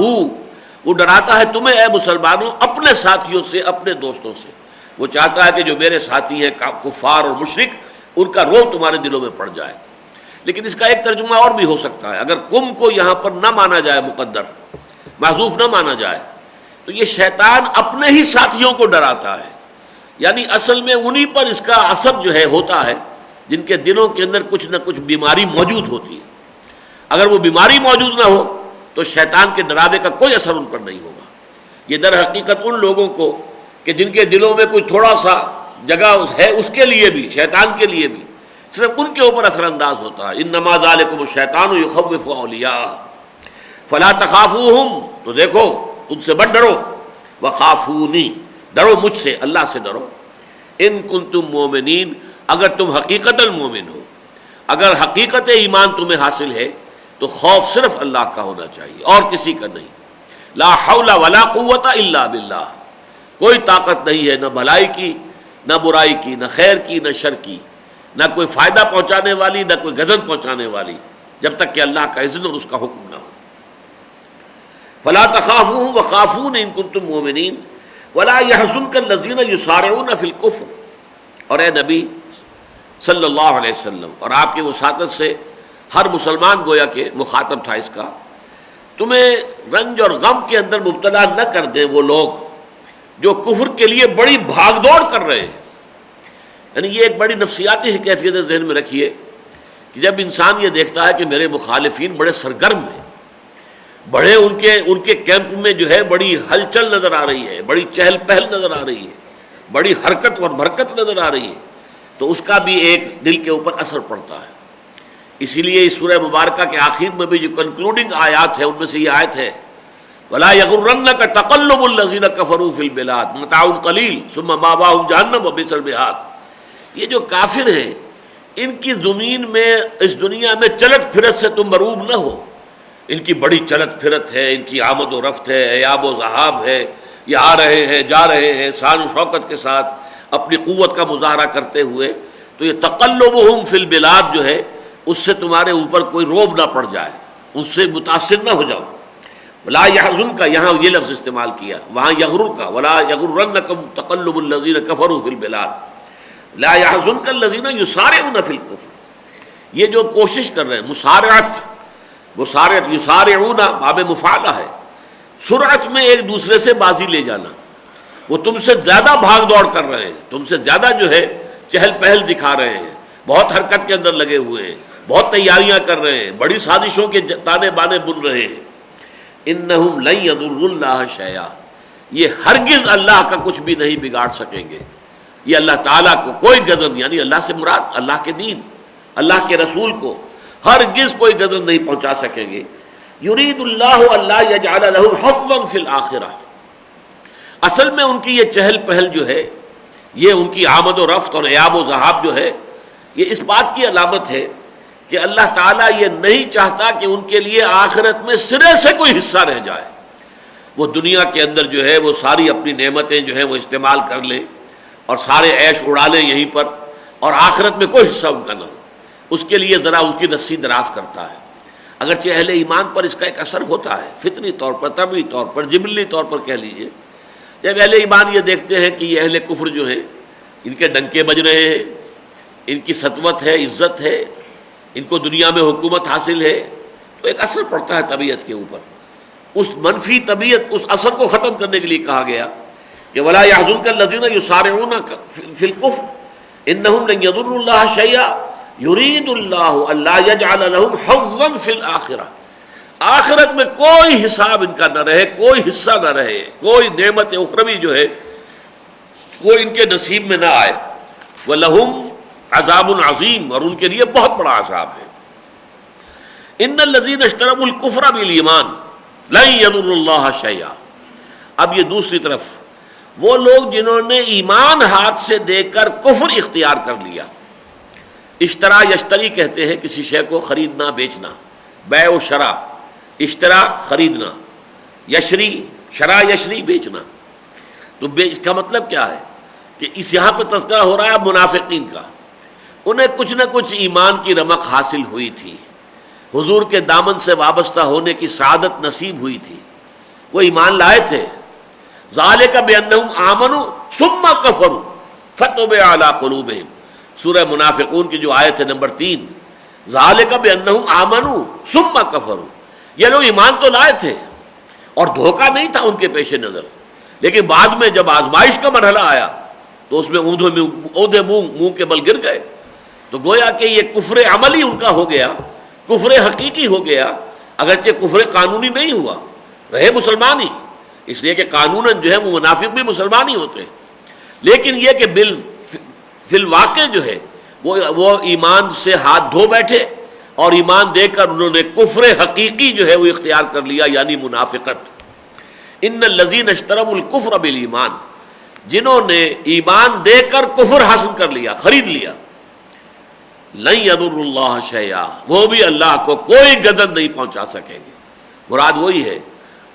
وہ ڈراتا ہے تمہیں اے مسلمانوں اپنے ساتھیوں سے، اپنے دوستوں سے۔ وہ چاہتا ہے کہ جو میرے ساتھی ہیں کفار اور مشرک، ان کا رعب تمہارے دلوں میں پڑ جائے۔ لیکن اس کا ایک ترجمہ اور بھی ہو سکتا ہے، اگر کم کو یہاں پر نہ مانا جائے، مقدر محذوف نہ مانا جائے، تو یہ شیطان اپنے ہی ساتھیوں کو ڈراتا ہے، یعنی اصل میں انہی پر اس کا اثر جو ہے ہوتا ہے جن کے دلوں کے اندر کچھ نہ کچھ بیماری موجود ہوتی ہے۔ اگر وہ بیماری موجود نہ ہو تو شیطان کے ڈراوے کا کوئی اثر ان پر نہیں ہوگا۔ یہ در حقیقت ان لوگوں کو کہ جن کے دلوں میں کوئی تھوڑا سا جگہ ہے، اس کے لیے بھی، شیطان کے لیے بھی صرف ان کے اوپر اثر انداز ہوتا ہے۔ انما ذالکم الشیطان یخوف اولیاء فلا تخافوہم، تو دیکھو ان سے مت ڈرو، وخافونی، ڈرو مجھ سے، اللہ سے ڈرو، ان کنتم مومنین، اگر تم حقیقتاً مومن ہو، اگر حقیقت ایمان تمہیں حاصل ہے تو خوف صرف اللہ کا ہونا چاہیے اور کسی کا نہیں. لا حول ولا قوت الا باللہ، کوئی طاقت نہیں ہے نہ بھلائی کی نہ برائی کی، نہ خیر کی نہ شر کی، نہ کوئی فائدہ پہنچانے والی نہ کوئی غضب پہنچانے والی، جب تک کہ اللہ کا اذن اور اس کا حکم نہ ہو. فلا تخافوهم وخافون ان کنتم مؤمنین ولا يحزنك الذين يسارعون في الكفر. اور اے نبی صلی اللہ علیہ وسلم اور آپ کی وساطت سے ہر مسلمان گویا کہ مخاطب تھا اس کا، تمہیں رنج اور غم کے اندر مبتلا نہ کر دیں وہ لوگ جو کفر کے لیے بڑی بھاگ دوڑ کر رہے ہیں. یعنی یہ ایک بڑی نفسیاتی کیفیت ذہن میں رکھیے کہ جب انسان یہ دیکھتا ہے کہ میرے مخالفین بڑے سرگرم ہیں، بڑے ان کے کیمپ میں جو ہے بڑی ہلچل نظر آ رہی ہے، بڑی چہل پہل نظر آ رہی ہے، بڑی حرکت اور برکت نظر آ رہی ہے، تو اس کا بھی ایک دل کے اوپر اثر پڑتا ہے. اسی لیے اس سورہ مبارکہ کے آخر میں بھی جو کنکلوڈنگ آیات ہے ان میں سے یہ آیت ہے وَلَا يَغُرَّنَّكَ تَقَلُّبُ الَّذِينَ كَفَرُوا فِي الْبِلَادِ مَتَاعٌ قَلِيلٌ ثُمَّ مَأْوَاهُمْ جَهَنَّمُ وَبِئْسَ الْمِهَادُ. یہ جو کافر ہیں ان کی زمین میں اس دنیا میں چلت پھرت سے تم مروب نہ ہو. ان کی بڑی چلت پھرت ہے، ان کی آمد و رفت ہے، ایاب و ذہاب ہے، یہ آ رہے ہیں جا رہے ہیں شان و شوکت کے ساتھ اپنی قوت کا مظاہرہ کرتے ہوئے. تو یہ تقلبہم فی البلاد جو ہے اس سے تمہارے اوپر کوئی روب نہ پڑ جائے، اس سے متاثر نہ ہو جاؤ. لا يحزن کا یہاں یہ لفظ استعمال کیا، وہاں یغرر کا ولا یغرنکم تقلب الذین کفروا فی البلاد لا يحزنک الذین یسارعون فی الکفر. یہ جو کوشش کر رہے ہیں مسارعت یسارعون باب مفعلہ ہے، سرعت میں ایک دوسرے سے بازی لے جانا. وہ تم سے زیادہ بھاگ دوڑ کر رہے ہیں، تم سے زیادہ جو ہے چہل پہل دکھا رہے ہیں، بہت حرکت کے اندر لگے ہوئے ہیں، بہت تیاریاں کر رہے ہیں، بڑی سازشوں کے تانے بانے بن رہے ہیں. انہم لن یضروا اللہ شیئا، یہ ہرگز اللہ کا کچھ بھی نہیں بگاڑ سکیں گے. یہ اللہ تعالیٰ کو کوئی غضب، یعنی اللہ سے مراد اللہ کے دین، اللہ کے رسول کو ہرگز کوئی غضب نہیں پہنچا سکیں گے. یرید اللہ اللہ یجعل لہم حظا فی الآخرہ. اصل میں ان کی یہ چہل پہل جو ہے، یہ ان کی آمد و رفت اور ایاب و ذہاب جو ہے، یہ اس بات کی علامت ہے کہ اللہ تعالیٰ یہ نہیں چاہتا کہ ان کے لیے آخرت میں سرے سے کوئی حصہ رہ جائے. وہ دنیا کے اندر جو ہے وہ ساری اپنی نعمتیں جو ہیں وہ استعمال کر لیں اور سارے عیش اڑا لیں یہیں پر، اور آخرت میں کوئی حصہ ان کا نہ ہو. اس کے لیے ذرا اس کی رسی دراز کرتا ہے. اگرچہ اہل ایمان پر اس کا ایک اثر ہوتا ہے، فطری طور پر، طبعی طور پر، جبلی طور پر کہہ لیجئے. جب اہل ایمان یہ دیکھتے ہیں کہ یہ اہل کفر جو ہیں ان کے ڈنکے بج رہے ہیں، ان کی سطوت ہے، عزت ہے، ان کو دنیا میں حکومت حاصل ہے، تو ایک اثر پڑتا ہے طبیعت کے اوپر. اس منفی طبیعت، اس اثر کو ختم کرنے کے لیے کہا گیا کہ وَلَا يَحْزُنْكَ الَّذِينَ يُسَارِعُونَ فِي الْكُفْرِ إِنَّهُمْ لَن يَضُرُّوا اللَّهَ شَيْئًا يُرِيدُ اللَّهُ أَلَّا يَجْعَلَ لَهُمْ حَظًّا فِي الْآخِرَةِ. آخرت میں کوئی حساب ان کا نہ رہے، کوئی حصہ نہ رہے، کوئی نعمت اخروی جو ہے وہ ان کے نصیب میں نہ آئے. وَلَهُمْ عَذَابٌ عَظِيمٌ، اور ان کے لیے بہت بڑا عذاب ہے. إِنَّ الَّذِينَ اشْتَرَوُا الْكُفْرَ بِالْإِيمَانِ لَن يَضُرُّوا اللَّهَ شَيْئًا. اب یہ دوسری طرف وہ لوگ جنہوں نے ایمان ہاتھ سے دے کر کفر اختیار کر لیا. اشترا یشتری کہتے ہیں کسی شے کو خریدنا بیچنا، بیع و شرا. اشترا خریدنا، یشری شرا یشری بیچنا. تو اس کا مطلب کیا ہے کہ اس یہاں پہ تذکرہ ہو رہا ہے منافقین کا. انہیں کچھ نہ کچھ ایمان کی رمق حاصل ہوئی تھی، حضور کے دامن سے وابستہ ہونے کی سعادت نصیب ہوئی تھی، وہ ایمان لائے تھے. ذالک بانہم آمنوا ثم کفروا فتبع علی قلوبہم. سورہ منافقون کی جو آیت ہے نمبر 3، ذالک بانہم آمنوا ثم کفروا. یہ لوگ ایمان تو لائے تھے اور دھوکہ نہیں تھا ان کے پیش نظر، لیکن بعد میں جب آزمائش کا مرحلہ آیا تو اس میں اودھے منہ کے بل گر گئے. تو گویا کہ یہ کفر عملی ان کا ہو گیا، کفر حقیقی ہو گیا. اگرچہ کفر قانونی نہیں ہوا، رہے مسلمان ہی، اس لیے کہ قانوناً جو ہے وہ منافق بھی مسلمان ہی ہوتے ہیں. لیکن یہ کہ فی الواقع جو ہے وہ ایمان سے ہاتھ دھو بیٹھے اور ایمان دے کر انہوں نے کفر حقیقی جو ہے وہ اختیار کر لیا، یعنی منافقت. ان الذین اشتروا الکفر بالایمان، جنہوں نے ایمان دے کر کفر حاصل کر لیا، خرید لیا. لن یضر اللہ شیئا، وہ بھی اللہ کو کوئی گدن نہیں پہنچا سکیں گے۔ مراد وہی ہے،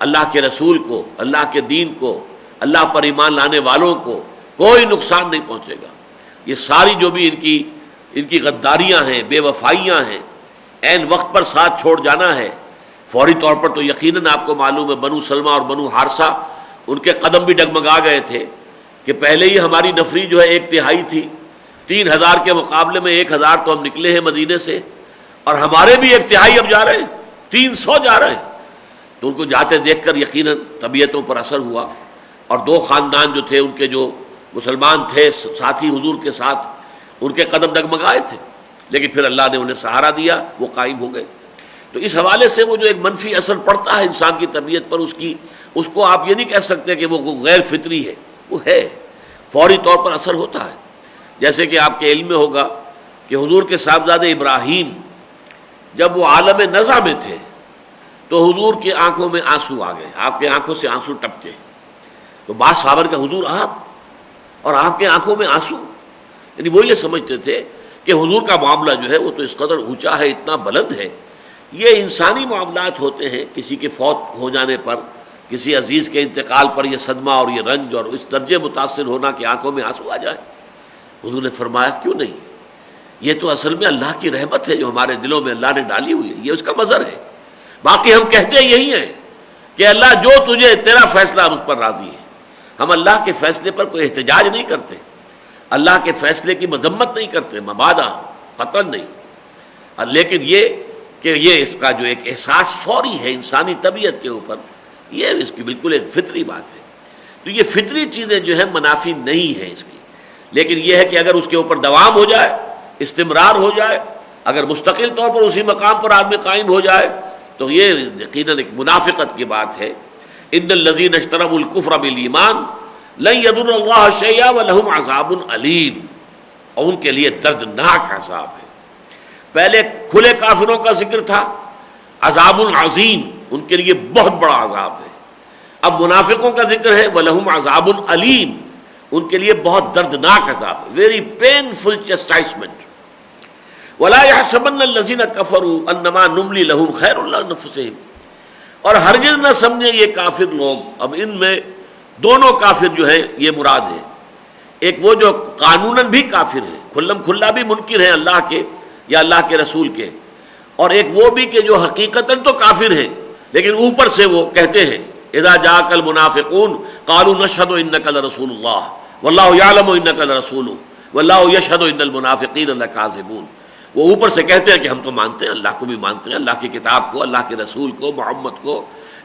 اللہ کے رسول کو، اللہ کے دین کو، اللہ پر ایمان لانے والوں کو کوئی نقصان نہیں پہنچے گا۔ یہ ساری جو بھی ان کی غداریاں ہیں، بے وفائیاں ہیں، عین وقت پر ساتھ چھوڑ جانا ہے، فوری طور پر تو یقیناً آپ کو معلوم ہے بنو سلمہ اور بنو حارثہ ان کے قدم بھی ڈگمگا گئے تھے کہ پہلے ہی ہماری نفری جو ہے 1/3 تھی، 3000 کے مقابلے میں 1000 تو ہم نکلے ہیں مدینے سے، اور ہمارے بھی 1/3 اب جا رہے ہیں، 300 جا رہے ہیں۔ تو ان کو جاتے دیکھ کر یقیناً طبیعتوں پر اثر ہوا، اور 2 خاندان جو تھے ان کے جو مسلمان تھے ساتھی حضور کے ساتھ، ان کے قدم ڈگمگائے تھے، لیکن پھر اللہ نے انہیں سہارا دیا، وہ قائم ہو گئے۔ تو اس حوالے سے وہ جو ایک منفی اثر پڑتا ہے انسان کی طبیعت پر، اس کو آپ یہ نہیں کہہ سکتے کہ وہ غیر فطری ہے، وہ ہے، فوری طور پر اثر ہوتا ہے۔ جیسے کہ آپ کے علم میں ہوگا کہ حضور کے صاحبزادے ابراہیم جب وہ عالم نزع میں تھے تو حضور کی آنکھوں میں آنسو آ گئے، آپ کے آنکھوں سے آنسو ٹپکے۔ تو بعض صحابہ کا حضور آپ اور آپ کے آنکھوں میں آنسو، یعنی وہ یہ سمجھتے تھے کہ حضور کا معاملہ جو ہے وہ تو اس قدر اونچا ہے، اتنا بلند ہے۔ یہ انسانی معاملات ہوتے ہیں، کسی کے فوت ہو جانے پر، کسی عزیز کے انتقال پر یہ صدمہ اور یہ رنج اور اس درجے متاثر ہونا کہ آنکھوں میں آنسو آ جائے۔ حضور نے فرمایا کیوں نہیں، یہ تو اصل میں اللہ کی رحمت ہے جو ہمارے دلوں میں اللہ نے ڈالی ہوئی ہے، یہ اس کا مظہر ہے۔ باقی ہم کہتے یہی ہیں کہ اللہ جو تجھے تیرا فیصلہ ہم اس پر راضی ہے، ہم اللہ کے فیصلے پر کوئی احتجاج نہیں کرتے، اللہ کے فیصلے کی مذمت نہیں کرتے، مبادہ قطعاً نہیں۔ لیکن یہ کہ یہ اس کا جو ایک احساس فوری ہے انسانی طبیعت کے اوپر، یہ اس کی بالکل ایک فطری بات ہے۔ تو یہ فطری چیزیں جو ہے منافی نہیں ہے اس کی، لیکن یہ ہے کہ اگر اس کے اوپر دوام ہو جائے، استمرار ہو جائے، اگر مستقل طور پر اسی مقام پر آدمی قائم ہو جائے تو یہ یقیناً ایک منافقت کی بات ہے۔ ان الذین اشتروا الکفر بالایمان لن یضر اللہ شیئا ولہم عذاب علیم، اور ان کے لیے دردناک عذاب ہے۔ پہلے کھلے کافروں کا ذکر تھا، عذاب عظیم، ان کے لیے بہت بڑا عذاب ہے۔ اب منافقوں کا ذکر ہے، وَلَهُمْ عَذَابٌ عَلِيمٌ، ان کے لیے بہت دردناک عذاب ہے، ویری پینفل چسٹائسمنٹ۔ وَلَا يَحْسَبَنَّ الَّذِينَ كَفَرُوا أَنَّمَا نُمْلِي لَهُمْ خَيْرٌ لِأَنفُسِهِمْ، اور ہرگز نہ سمجھے یہ کافر لوگ، اب ان میں دونوں کافر جو ہیں یہ مراد ہے، ایک وہ جو قانوناً بھی کافر ہیں، کھلم کھلا بھی منکر ہیں اللہ کے یا اللہ کے رسول کے، اور ایک وہ بھی کہ جو حقیقتاً تو کافر ہیں لیکن اوپر سے وہ کہتے ہیں اذا جاءک المنافقون قالوا نشهد انک لرسول اللہ واللہ یعلم انک لرسولہ واللہ یشهد ان المنافقین لکاذبون، وہ اوپر سے کہتے ہیں کہ ہم تو مانتے ہیں، اللہ کو بھی مانتے ہیں، اللہ کی کتاب کو، اللہ کے رسول کو، محمد کو،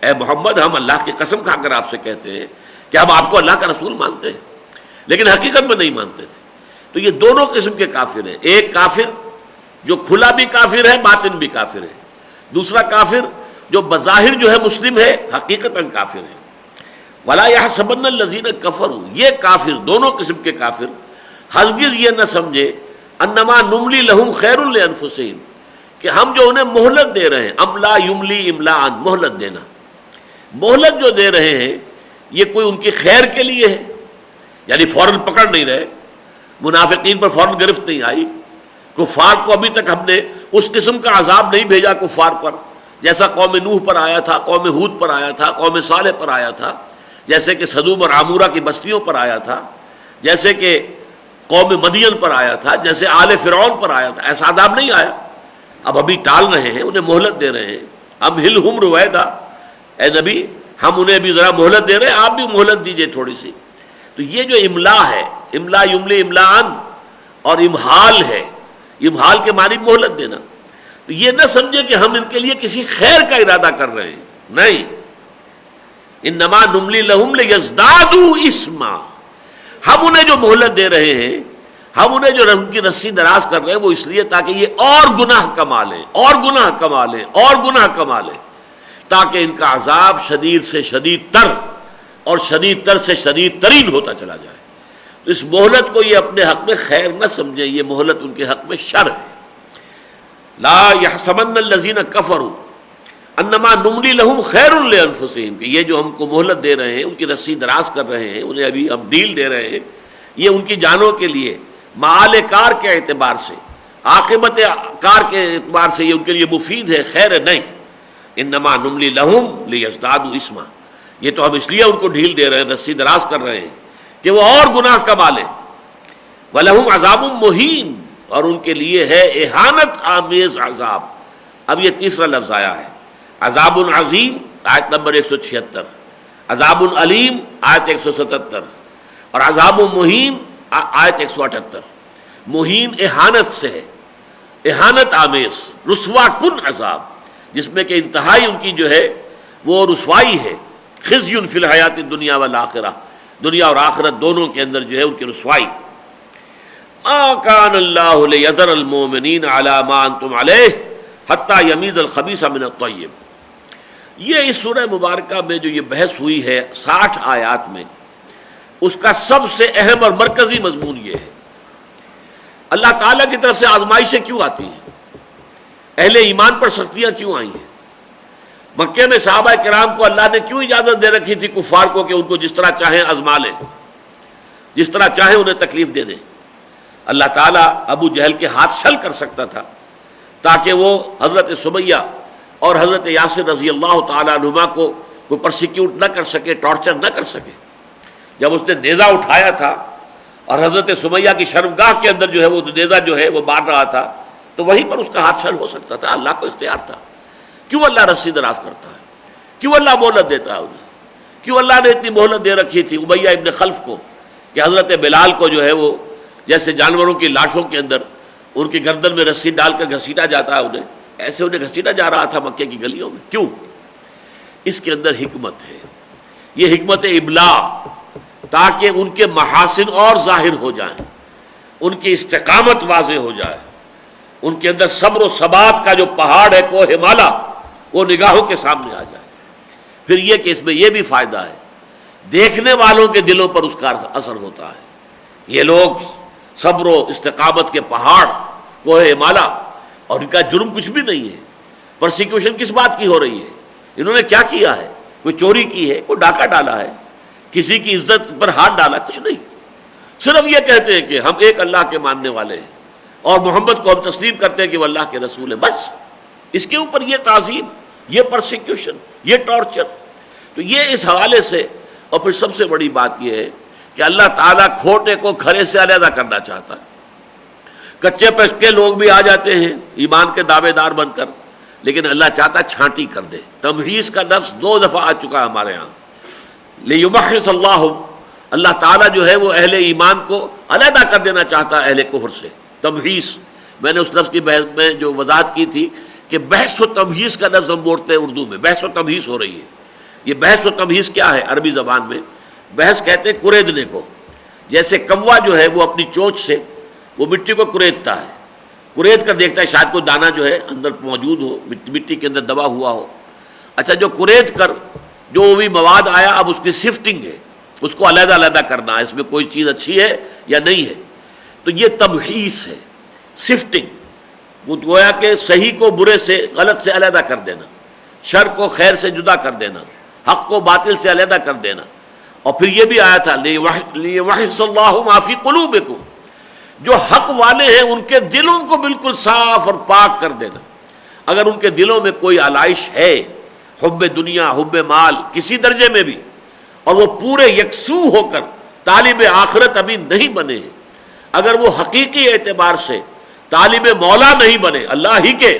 اے محمد ہم اللہ کی قسم کھا کر آپ سے کہتے ہیں کہ ہم آپ کو اللہ کا رسول مانتے ہیں، لیکن حقیقت میں نہیں مانتے تھے۔ تو یہ دونوں قسم کے کافر ہیں، ایک کافر جو کھلا بھی کافر ہے، باطن بھی کافر ہے، دوسرا کافر جو بظاہر جو ہے مسلم ہے، حقیقتاً کافر ہے۔ وَلَا يَحْسَبَنَّ الَّذِينَ كَفَرُوا، یہ کافر دونوں قسم کے کافر ہرگز یہ نہ سمجھے انما نملی لہم خیر لانفسہم، کہ ہم جو انہیں مہلت دے رہے ہیں، املا یملی املاء، مہلت دینا، مہلت جو دے رہے ہیں یہ کوئی ان کی خیر کے لیے ہے، یعنی فوراً پکڑ نہیں رہے، منافقین پر فوراً گرفت نہیں آئی، کفار کو ابھی تک ہم نے اس قسم کا عذاب نہیں بھیجا کفار پر جیسا قوم نوح پر آیا تھا، قوم ہود پر آیا تھا، قوم صالح پر آیا تھا، جیسے کہ صدوم اور عمورہ کی بستیوں پر آیا تھا، جیسے کہ قوم مدین پر آیا تھا، جیسے آل فرعون پر آیا تھا، ایسا عذاب نہیں آیا۔ اب ابھی ٹال رہے ہیں، انہیں مہلت دے رہے ہیں، اب ہلہم رویدا، اے نبی ہم انہیں بھی ذرا مہلت دے رہے ہیں، آپ بھی مہلت دیجئے تھوڑی سی۔ تو یہ جو املا ہے، املا یملی املاءن، اور امحال ہے، امحال کے معنی مہلت دینا، تو یہ نہ سمجھے کہ ہم ان کے لیے کسی خیر کا ارادہ کر رہے ہیں، نہیں، انما نملی لہم لیزدادوا اثما، ہم انہیں جو مہلت دے رہے ہیں، ہم انہیں جو ان کی رسی دراز کر رہے ہیں وہ اس لیے تاکہ یہ اور گناہ کما لیں، اور گناہ کما لیں، اور گناہ کما لیں، تاکہ ان کا عذاب شدید سے شدید تر اور شدید تر سے شدید ترین ہوتا چلا جائے۔ اس مہلت کو یہ اپنے حق میں خیر نہ سمجھیں، یہ مہلت ان کے حق میں شر ہے۔ لا يحسبن الذين كفروا انما نملی لہم خیر لانفسہم، کہ یہ جو ہم کو مہلت دے رہے ہیں، ان کی رسی دراز کر رہے ہیں، انہیں ابھی ہم ڈیل دے رہے ہیں، یہ ان کی جانوں کے لیے معال کار کے اعتبار سے عاقبت کار کے اعتبار سے یہ ان کے لیے مفید ہے، خیر نہیں. انما نملی لہم لیزدادوا اثما، یہ تو ہم اس لیے ان کو ڈھیل دے رہے ہیں، رسی دراز کر رہے ہیں کہ وہ اور گناہ کما لیں. وَلَهُمْ عَذَابٌ مُّهِینٌ، اور ان کے لیے ہے اہانت آمیز عذاب. اب یہ تیسرا لفظ آیا ہے، عذاب عظیم آیت نمبر 176، عذاب علیم آیت 177، اور عذاب مہین آیت 178. مہین اہانت سے ہے، اہانت آمیز، رسوا کن عذاب، جس میں کہ انتہائی ان کی جو ہے وہ رسوائی ہے. خزی فی الحیات الدنیا والآخرہ، دنیا اور آخرت دونوں کے اندر جو ہے ان کی رسوائی. ما کان اللہ لیذر المؤمنین علی ما انتم علیہ حتی یمیز الخبیث من الطیب. یہ اس سورہ مبارکہ میں جو یہ بحث ہوئی ہے 60 آیات میں، اس کا سب سے اہم اور مرکزی مضمون یہ ہے، اللہ تعالیٰ کی طرف سے آزمائشیں کیوں آتی ہیں، اہل ایمان پر سختیاں کیوں آئی ہیں. مکے میں صحابہ کرام کو اللہ نے کیوں اجازت دے رکھی تھی کفار کو کہ ان کو جس طرح چاہیں آزما لیں، جس طرح چاہیں انہیں تکلیف دے دیں. اللہ تعالیٰ ابو جہل کے ہاتھ شل کر سکتا تھا تاکہ وہ حضرت سمیہ اور حضرت یاسر رضی اللہ تعالیٰ عنہما کو کوئی پرسیکیوٹ نہ کر سکے، ٹارچر نہ کر سکے. جب اس نے نیزہ اٹھایا تھا اور حضرت سمیہ کی شرمگاہ کے اندر جو ہے وہ نیزہ جو ہے وہ مار رہا تھا، تو وہیں پر اس کا ہاتھ شل ہو سکتا تھا. اللہ کو اختیار تھا. کیوں اللہ رسی دراز کرتا ہے؟ کیوں اللہ مہلت دیتا ہے انہیں؟ کیوں اللہ نے اتنی مہلت دے رکھی تھی امیہ ابن خلف کو کہ حضرت بلال کو جو ہے وہ جیسے جانوروں کی لاشوں کے اندر ان کی گردن میں رسی ڈال کر گھسیٹا جاتا ہے، انہیں ایسے انہیں گھسیٹا جا رہا تھا مکے کی گلیوں میں. کیوں؟ اس کے اندر حکمت ہے، یہ حکمت ابلاغ، تاکہ ان کے محاسن اور ظاہر ہو جائیں، ان کی استقامت واضح ہو جائے، ان کے اندر صبر و ثبات کا جو پہاڑ ہے کوہ ہمالا وہ نگاہوں کے سامنے آ جائے. پھر یہ کہ اس میں یہ بھی فائدہ ہے، دیکھنے والوں کے دلوں پر اس کا اثر ہوتا ہے. یہ لوگ صبر و استقامت کے پہاڑ کوہ ہمالا، اور ان کا جرم کچھ بھی نہیں ہے. پرسیکیوشن کس بات کی ہو رہی ہے؟ انہوں نے کیا کیا ہے؟ کوئی چوری کی ہے، کوئی ڈاکہ ڈالا ہے، کسی کی عزت پر ہاتھ ڈالا؟ کچھ نہیں. صرف یہ کہتے ہیں کہ ہم ایک اللہ کے ماننے والے ہیں اور محمد کو ہم تسلیم کرتے ہیں کہ وہ اللہ کے رسول ہے، بس. اس کے اوپر یہ تعظیم، یہ پرسیکیوشن، یہ ٹارچر. تو یہ اس حوالے سے. اور پھر سب سے بڑی بات یہ ہے کہ اللہ تعالیٰ کھوٹے کو کھرے سے علیحدہ کرنا چاہتا ہے. کچے پکے لوگ بھی آ جاتے ہیں ایمان کے دعوے دار بن کر، لیکن اللہ چاہتا چھانٹی کر دے. تمحیص کا لفظ 2 دفعہ آ چکا ہے ہمارے ہاں. لیمحص اللہ، اللہ تعالیٰ جو ہے وہ اہل ایمان کو علیحدہ کر دینا چاہتا ہے اہل کفر سے. تمحیص، میں نے اس لفظ کی بحث میں جو وضاحت کی تھی کہ بحث و تمحیص کا لفظ ہم بولتے ہیں اردو میں، بحث و تمحیص ہو رہی ہے. یہ بحث و تمحیص کیا ہے عربی زبان میں؟ بحث کہتے ہیں کریدنے کو. جیسے کوا جو ہے وہ اپنی چونچ سے وہ مٹی کو کریدتا ہے، کرید کر دیکھتا ہے شاید کوئی دانہ جو ہے اندر موجود ہو، مٹی کے اندر دبا ہوا ہو. اچھا، جو کرید کر جو بھی مواد آیا اب اس کی سفٹنگ ہے، اس کو علیحدہ علیحدہ کرنا ہے، اس میں کوئی چیز اچھی ہے یا نہیں ہے. تو یہ تمحیص ہے، سفٹنگ. گویا کہ صحیح کو برے سے، غلط سے علیحدہ کر دینا، شر کو خیر سے جدا کر دینا، حق کو باطل سے علیحدہ کر دینا. اور پھر یہ بھی آیا تھا لیمحص اللہ ما فی قلوبکم، جو حق والے ہیں ان کے دلوں کو بالکل صاف اور پاک کر دینا. اگر ان کے دلوں میں کوئی علائش ہے، حب دنیا، حب مال کسی درجے میں بھی، اور وہ پورے یکسو ہو کر طالب آخرت ابھی نہیں بنے ہیں، اگر وہ حقیقی اعتبار سے طالب مولا نہیں بنے، اللہ ہی کے،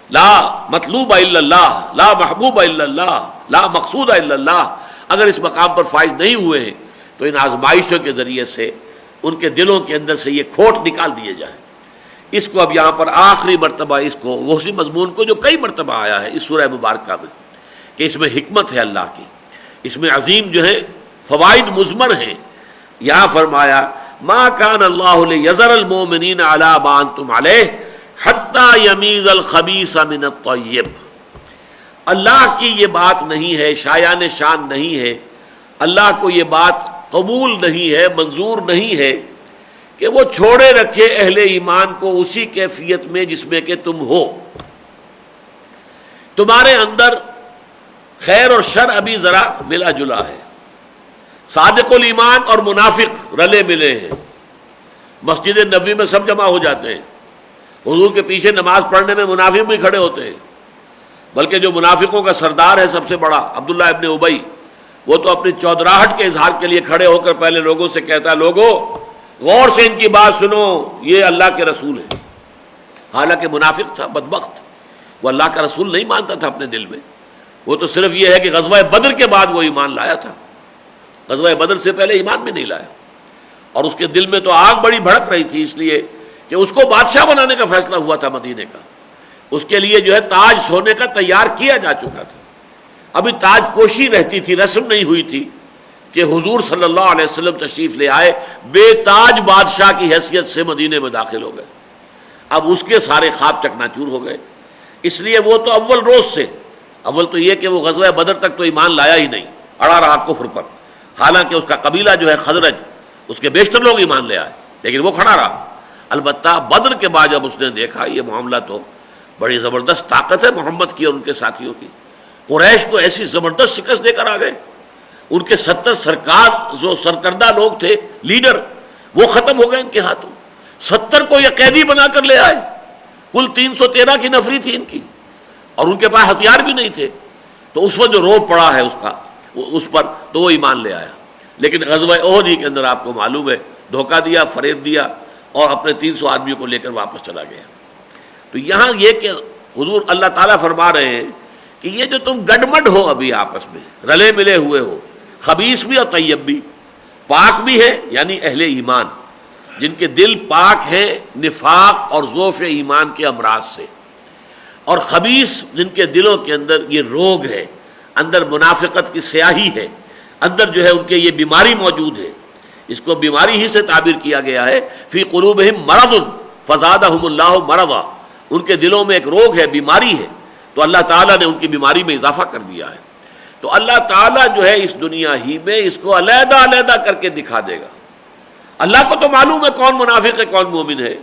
لا مطلوب الا اللہ، لا محبوب الا اللہ، لا مقصود الا اللہ، اگر اس مقام پر فائز نہیں ہوئے ہیں، تو ان آزمائشوں کے ذریعے سے ان کے دلوں کے اندر سے یہ کھوٹ نکال دیے جائیں. اس کو اب یہاں پر آخری مرتبہ اس کو اسی مضمون کو جو کئی مرتبہ آیا ہے اس سورہ مبارکہ میں کہ اس میں حکمت ہے اللہ کی، اس میں عظیم جو ہے فوائد مضمر ہیں. یہاں فرمایا ما کان اللہ لیذر المؤمنین علی ما انتم علیہ حتی یمیز الخبیث من الطیب. اللہ کی یہ بات نہیں ہے، شایان شان نہیں ہے، اللہ کو یہ بات قبول نہیں ہے، منظور نہیں ہے کہ وہ چھوڑے رکھے اہل ایمان کو اسی کیفیت میں جس میں کہ تم ہو. تمہارے اندر خیر اور شر ابھی ذرا ملا جلا ہے، صادق الایمان اور منافق رلے ملے ہیں. مسجد نبوی میں سب جمع ہو جاتے ہیں حضور کے پیچھے نماز پڑھنے میں منافق بھی کھڑے ہوتے ہیں، بلکہ جو منافقوں کا سردار ہے سب سے بڑا عبداللہ ابن ابی، وہ تو اپنی چودراہٹ کے اظہار کے لیے کھڑے ہو کر پہلے لوگوں سے کہتا ہے لوگوں غور سے ان کی بات سنو، یہ اللہ کے رسول ہے۔ حالانکہ منافق تھا، بدبخت، وہ اللہ کا رسول نہیں مانتا تھا اپنے دل میں، وہ تو صرف یہ ہے کہ غزوہ بدر کے بعد وہ ایمان لایا تھا، غزوہ بدر سے پہلے ایمان بھی نہیں لایا، اور اس کے دل میں تو آگ بڑی بھڑک رہی تھی، اس لیے کہ اس کو بادشاہ بنانے کا فیصلہ ہوا تھا مدینے کا، اس کے لیے جو ہے تاج سونے کا تیار کیا جا چکا تھا، ابھی تاج پوشی رہتی تھی، رسم نہیں ہوئی تھی کہ حضور صلی اللہ علیہ وسلم تشریف لے آئے، بے تاج بادشاہ کی حیثیت سے مدینے میں داخل ہو گئے، اب اس کے سارے خواب چکناچور ہو گئے۔ اس لیے وہ تو اول روز سے، اول تو یہ کہ وہ غزوہ بدر تک تو ایمان لایا ہی نہیں، اڑا رہا کفر پر، حالانکہ اس کا قبیلہ جو ہے خزرج، اس کے بیشتر لوگ ایمان لے آئے، لیکن وہ کھڑا رہا۔ البتہ بدر کے بعد جب اس نے دیکھا یہ معاملہ تو بڑی زبردست طاقت ہے محمد کی اور ان کے ساتھیوں کی، قریش کو ایسی زبردست شکست دے کر آ گئے، ان کے 70 سرکار جو سرکردہ لوگ تھے، لیڈر، وہ ختم ہو گئے ان کے ہاتھوں، 70 کو یہ قیدی بنا کر لے آئے، کل 313 کی نفری تھی ان کی، اور ان کے پاس ہتھیار بھی نہیں تھے، تو اس وقت جو روب پڑا ہے اس پر تو وہ ایمان لے آیا۔ لیکن غزوہ احد کے اندر آپ کو معلوم ہے دھوکہ دیا، فریب دیا، اور اپنے 300 آدمیوں کو لے کر واپس چلا گیا۔ تو یہاں یہ کہ حضور اللہ تعالیٰ فرما رہے ہیں کہ یہ جو تم گڈمڈ ہو ابھی آپس میں رلے ملے ہوئے ہو، خبیث بھی اور طیب بھی، پاک بھی ہے یعنی اہل ایمان جن کے دل پاک ہیں نفاق اور ضعف ایمان کے امراض سے، اور خبیث جن کے دلوں کے اندر یہ روگ ہے، اندر منافقت کی سیاہی ہے، اندر جو ہے ان کے یہ بیماری موجود ہے، اس کو بیماری ہی سے تعبیر کیا گیا ہے، فی قلوبہم مرض فزادہم اللہ مرضا، ان کے دلوں میں ایک روگ ہے، بیماری ہے، تو اللہ تعالیٰ نے ان کی بیماری میں اضافہ کر دیا ہے۔ تو اللہ تعالیٰ جو ہے اس دنیا ہی میں اس کو علیحدہ علیحدہ کر کے دکھا دے گا۔ اللہ کو تو معلوم ہے کون منافق ہے کون مومن ہے،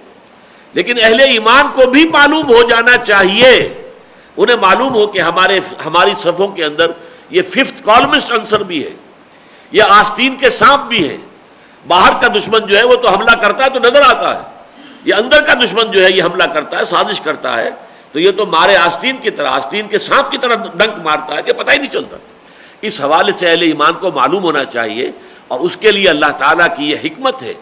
لیکن اہل ایمان کو بھی معلوم ہو جانا چاہیے، انہیں معلوم ہو کہ ہماری صفوں کے اندر یہ 5th کالمسٹ عنصر بھی ہے، یہ آستین کے سانپ بھی ہیں۔ باہر کا دشمن جو ہے وہ تو حملہ کرتا ہے تو نظر آتا ہے، یہ اندر کا دشمن جو ہے یہ حملہ کرتا ہے، سازش کرتا ہے، تو یہ تو مارے آستین کی طرح، آستین کے سانپ کی طرح ڈنک مارتا ہے کہ پتہ ہی نہیں چلتا۔ اس حوالے سے اہل ایمان کو معلوم ہونا چاہیے، اور اس کے لیے اللہ تعالیٰ کی یہ حکمت ہے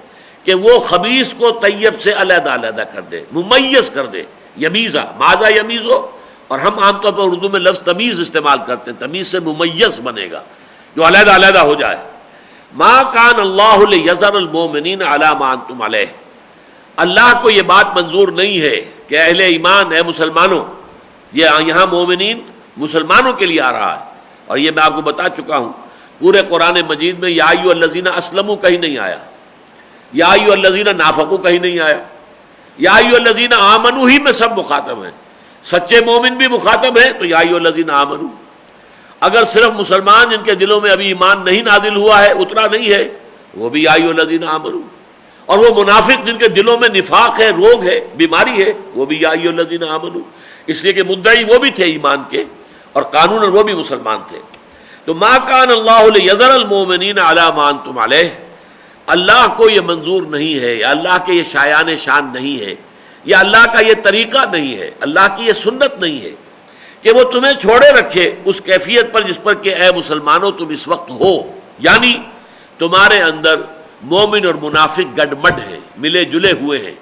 کہ وہ خبیث کو طیب سے علیحدہ علیحدہ کر دے، ممیز کر دے، یمیزہ، ماذا یمیز ہو، اور ہم عام طور پر اردو میں لفظ تمیز استعمال کرتے ہیں، تمیز سے ممیز بنے گا، جو علیحدہ علیحدہ ہو جائے۔ ما کان اللہ لیذر المؤمنین علی ما انتم علیہ، اللہ کو یہ بات منظور نہیں ہے کہ اہل ایمان، اے مسلمانوں، یہ یہاں مومنین مسلمانوں کے لیے آ رہا ہے، اور یہ میں آپ کو بتا چکا ہوں پورے قرآن مجید میں یا ایھا الذین اسلموا کہیں نہیں آیا، یا ایھا الذین نافقوا کہیں نہیں آیا، یا ایھا الذین آمنوا ہی میں سب مخاطب ہیں، سچے مومن بھی مخاطب ہیں تو یا ایھا الذین آمنوا۔ اگر صرف مسلمان جن کے دلوں میں ابھی ایمان نہیں نازل ہوا ہے، اترا نہیں ہے، وہ بھی یا ایھا الذین آمنوا، اور وہ منافق جن کے دلوں میں نفاق ہے، روگ ہے، بیماری ہے، وہ بھی یا ایھا الذین آمنوا، اس لیے کہ مدعی وہ بھی تھے ایمان کے اور قانون وہ بھی مسلمان تھے۔ تو ما کان اللہ لیذر المؤمنین علی ما انتم علیہ، اللہ کو یہ منظور نہیں ہے، یا اللہ کے یہ شایان شان نہیں ہے، یا اللہ کا یہ طریقہ نہیں ہے، اللہ کی یہ سنت نہیں ہے کہ وہ تمہیں چھوڑے رکھے اس کیفیت پر جس پر کہ اے مسلمانوں تم اس وقت ہو، یعنی تمہارے اندر مومن اور منافق گڈمڈ ہیں، ملے جلے ہوئے ہیں،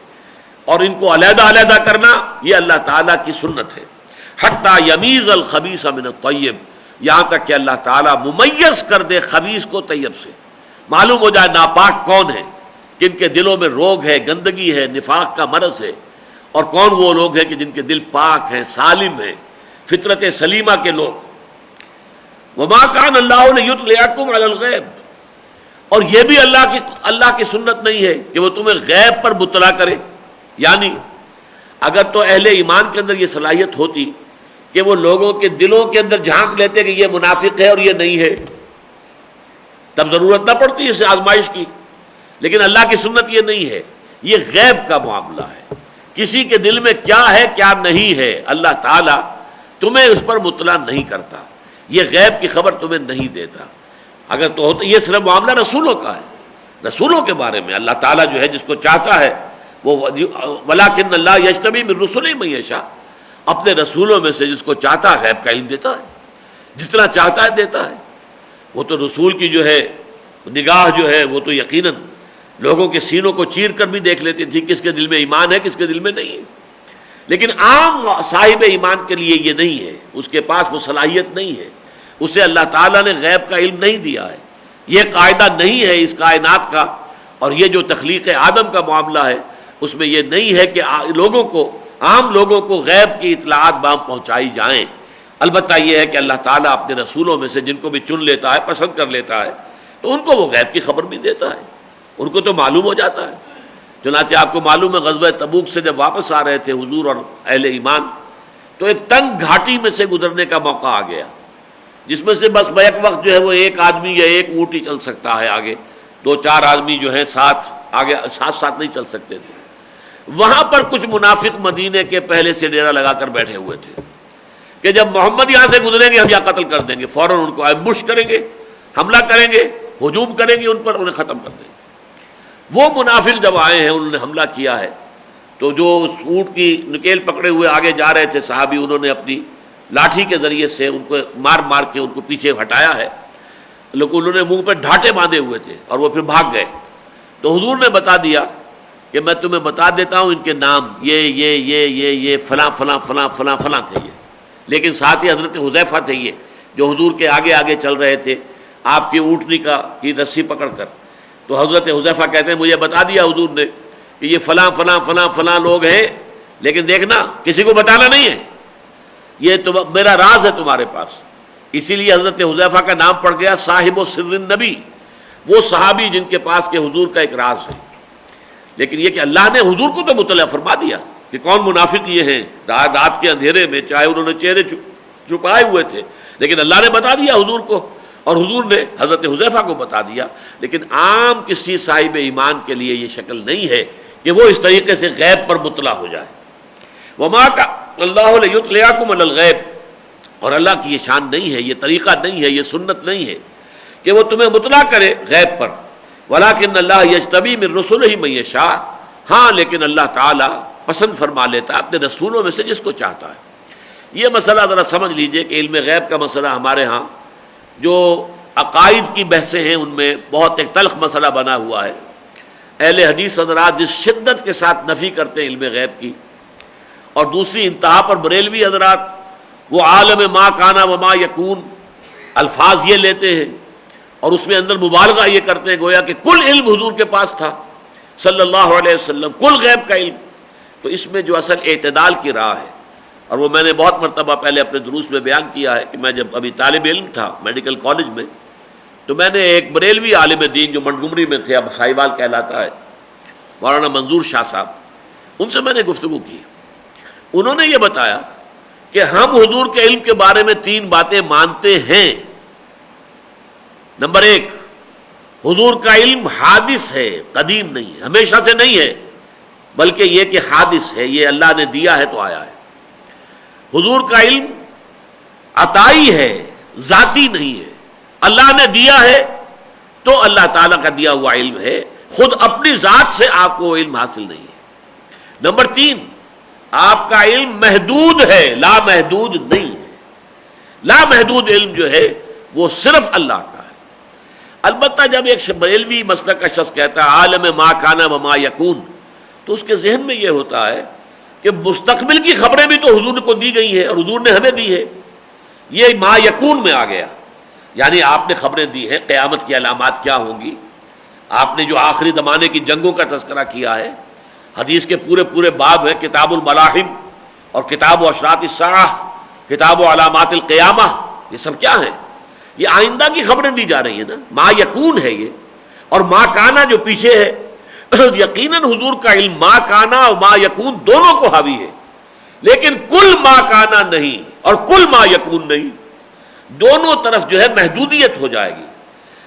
اور ان کو علیحدہ علیحدہ کرنا یہ اللہ تعالیٰ کی سنت ہے۔ حتیٰ یمیز الخبیث من الطیب، یہاں تک کہ اللہ تعالیٰ ممیز کر دے خبیث کو طیب سے، معلوم ہو جائے ناپاک کون ہے، جن کے دلوں میں روگ ہے، گندگی ہے، نفاق کا مرض ہے، اور کون وہ لوگ ہیں کہ جن کے دل پاک ہیں، سالم ہیں، فطرت سلیمہ کے لوگ۔ وما کان اللہ لیطلعکم علی الغیب، اور یہ بھی اللہ کی سنت نہیں ہے کہ وہ تمہیں غیب پر مطلع کرے، یعنی اگر تو اہل ایمان کے اندر یہ صلاحیت ہوتی کہ وہ لوگوں کے دلوں کے اندر جھانک لیتے کہ یہ منافق ہے اور یہ نہیں ہے، تب ضرورت نہ پڑتی اس آزمائش کی، لیکن اللہ کی سنت یہ نہیں ہے، یہ غیب کا معاملہ ہے، کسی کے دل میں کیا ہے کیا نہیں ہے اللہ تعالیٰ تمہیں اس پر مطلع نہیں کرتا، یہ غیب کی خبر تمہیں نہیں دیتا۔ اگر تو ہوتا، یہ صرف معاملہ رسولوں کا ہے، رسولوں کے بارے میں اللہ تعالیٰ جو ہے جس کو چاہتا ہے وہ ولیکن اللہ یجتبی من رسلہ من یشاء، اپنے رسولوں میں سے جس کو چاہتا ہے غیب کا علم دیتا ہے، جتنا چاہتا ہے دیتا ہے۔ وہ تو رسول کی جو ہے نگاہ جو ہے وہ تو یقیناً لوگوں کے سینوں کو چیر کر بھی دیکھ لیتی تھی کس کے دل میں ایمان ہے کس کے دل میں نہیں ہے، لیکن عام صاحب ایمان کے لیے یہ نہیں ہے، اس کے پاس وہ صلاحیت نہیں ہے، اسے اللہ تعالیٰ نے غیب کا علم نہیں دیا ہے، یہ قاعدہ نہیں ہے اس کائنات کا، اور یہ جو تخلیق آدم کا معاملہ ہے اس میں یہ نہیں ہے کہ لوگوں کو، عام لوگوں کو غیب کی اطلاعات بام پہنچائی جائیں۔ البتہ یہ ہے کہ اللہ تعالیٰ اپنے رسولوں میں سے جن کو بھی چن لیتا ہے، پسند کر لیتا ہے، تو ان کو وہ غیب کی خبر بھی دیتا ہے، ان کو تو معلوم ہو جاتا ہے۔ چنانچہ آپ کو معلوم ہے غزوہ تبوک سے جب واپس آ رہے تھے حضور اور اہل ایمان، تو ایک تنگ گھاٹی میں سے گزرنے کا موقع آ گیا، جس میں سے بس بیک وقت جو ہے وہ ایک آدمی یا ایک اونٹ ہی چل سکتا ہے، آگے دو چار آدمی جو ہیں ساتھ آگے ساتھ نہیں چل سکتے تھے۔ وہاں پر کچھ منافق مدینے کے پہلے سے ڈیرا لگا کر بیٹھے ہوئے تھے کہ جب محمد یہاں سے گزریں گے ہم یہاں قتل کر دیں گے، فوراً ان کو ایمبوش کریں گے، حملہ کریں گے، ہجوم کریں گے ان پر، انہیں ختم کر دیں گے۔ وہ منافق جب آئے ہیں انہوں نے حملہ کیا ہے، تو جو اونٹ کی نکیل پکڑے ہوئے آگے جا رہے تھے صحابی، انہوں نے اپنی لاٹھی کے ذریعے سے ان کو مار مار کے ان کو پیچھے ہٹایا ہے، لیکن انہوں نے منہ پہ ڈھانٹے باندھے ہوئے تھے اور وہ پھر بھاگ گئے۔ تو حضور نے بتا دیا کہ میں تمہیں بتا دیتا ہوں ان کے نام، یہ فلاں فلاں فلاں فلاں فلاں تھے یہ، لیکن ساتھ ہی حضرت حذیفہ تھے یہ جو حضور کے آگے آگے چل رہے تھے آپ کی اونٹنی کی رسی پکڑ کر۔ تو حضرت حذیفہ کہتے ہیں مجھے بتا دیا حضور نے کہ یہ فلاں فلاں فلاں فلاں لوگ ہیں، لیکن دیکھنا کسی کو بتانا نہیں ہے، یہ میرا راز ہے تمہارے پاس۔ اسی لیے حضرت حذیفہ کا نام پڑ گیا صاحب و سر النبی، وہ صحابی جن کے پاس کے حضور کا ایک راز ہے۔ لیکن یہ کہ اللہ نے حضور کو تو مطلع فرما دیا کہ کون منافق یہ ہیں، رات کے اندھیرے میں چاہے انہوں نے چہرے چھپائے ہوئے تھے، لیکن اللہ نے بتا دیا حضور کو، اور حضور نے حضرت حذیفہ کو بتا دیا۔ لیکن عام کسی صاحب ایمان کے لیے یہ شکل نہیں ہے کہ وہ اس طریقے سے غیب پر مطلع ہو جائے۔ وما کا اللہ لیطلعکم علی الغیب، اور اللہ کی یہ شان نہیں ہے، یہ طریقہ نہیں ہے، یہ سنت نہیں ہے کہ وہ تمہیں مطلع کرے غیب پر۔ ولیکن اللہ یجتبی من رسلہ من یشاء، ہاں لیکن اللہ تعالیٰ پسند فرما لیتا ہے اپنے رسولوں میں سے جس کو چاہتا ہے۔ یہ مسئلہ ذرا سمجھ لیجئے کہ علم غیب کا مسئلہ ہمارے ہاں جو عقائد کی بحثیں ہیں ان میں بہت ایک تلخ مسئلہ بنا ہوا ہے۔ اہل حدیث حضرات جس شدت کے ساتھ نفی کرتے ہیں علم غیب کی، اور دوسری انتہا پر بریلوی حضرات وہ عالم ما کانا وما یکون الفاظ یہ لیتے ہیں اور اس میں اندر مبالغہ یہ کرتے ہیں گویا کہ کل علم حضور کے پاس تھا صلی اللہ علیہ وسلم، کل غیب کا علم۔ تو اس میں جو اصل اعتدال کی راہ ہے، اور وہ میں نے بہت مرتبہ پہلے اپنے دروس میں بیان کیا ہے کہ میں جب ابھی طالب علم تھا میڈیکل کالج میں، تو میں نے ایک بریلوی عالم دین جو منٹگمری میں تھے، اب سائیوال کہلاتا ہے، مولانا منظور شاہ صاحب، ان سے میں نے گفتگو کی۔ انہوں نے یہ بتایا کہ ہم حضور کے علم کے بارے میں 3 باتیں مانتے ہیں۔ نمبر 1، حضور کا علم حادث ہے، قدیم نہیں ہے، ہمیشہ سے نہیں ہے، بلکہ یہ کہ حادث ہے، یہ اللہ نے دیا ہے تو آیا ہے۔ حضور کا علم عطائی ہے، ذاتی نہیں ہے، اللہ نے دیا ہے تو اللہ تعالیٰ کا دیا ہوا علم ہے، خود اپنی ذات سے آپ کو علم حاصل نہیں ہے۔ نمبر 3، آپ کا علم محدود ہے، لا محدود نہیں ہے۔ لا محدود علم جو ہے وہ صرف اللہ کا ہے۔ البتہ جب ایک بریلوی مسلک کا شخص کہتا ہے عالم ما کانا وما یکون، تو اس کے ذہن میں یہ ہوتا ہے کہ مستقبل کی خبریں بھی تو حضور کو دی گئی ہیں اور حضور نے ہمیں دی ہے، یہ ما یکون میں آ گیا، یعنی آپ نے خبریں دی ہیں قیامت کی علامات کیا ہوں گی، آپ نے جو آخری زمانے کی جنگوں کا تذکرہ کیا ہے، حدیث کے پورے باب ہیں، کتاب الملاحم اور کتاب و اشراط الساعہ، کتاب و علامات القیامہ، یہ سب کیا ہیں؟ یہ آئندہ کی خبریں دی جا رہی ہیں نا، ما یکون ہے یہ، اور ما کانا جو پیچھے ہے، یقیناً حضور کا علم ما کانا اور ما یکون دونوں کو حاوی ہے، لیکن کل ما کانا نہیں اور کل ما یکون نہیں، دونوں طرف جو ہے محدودیت ہو جائے گی،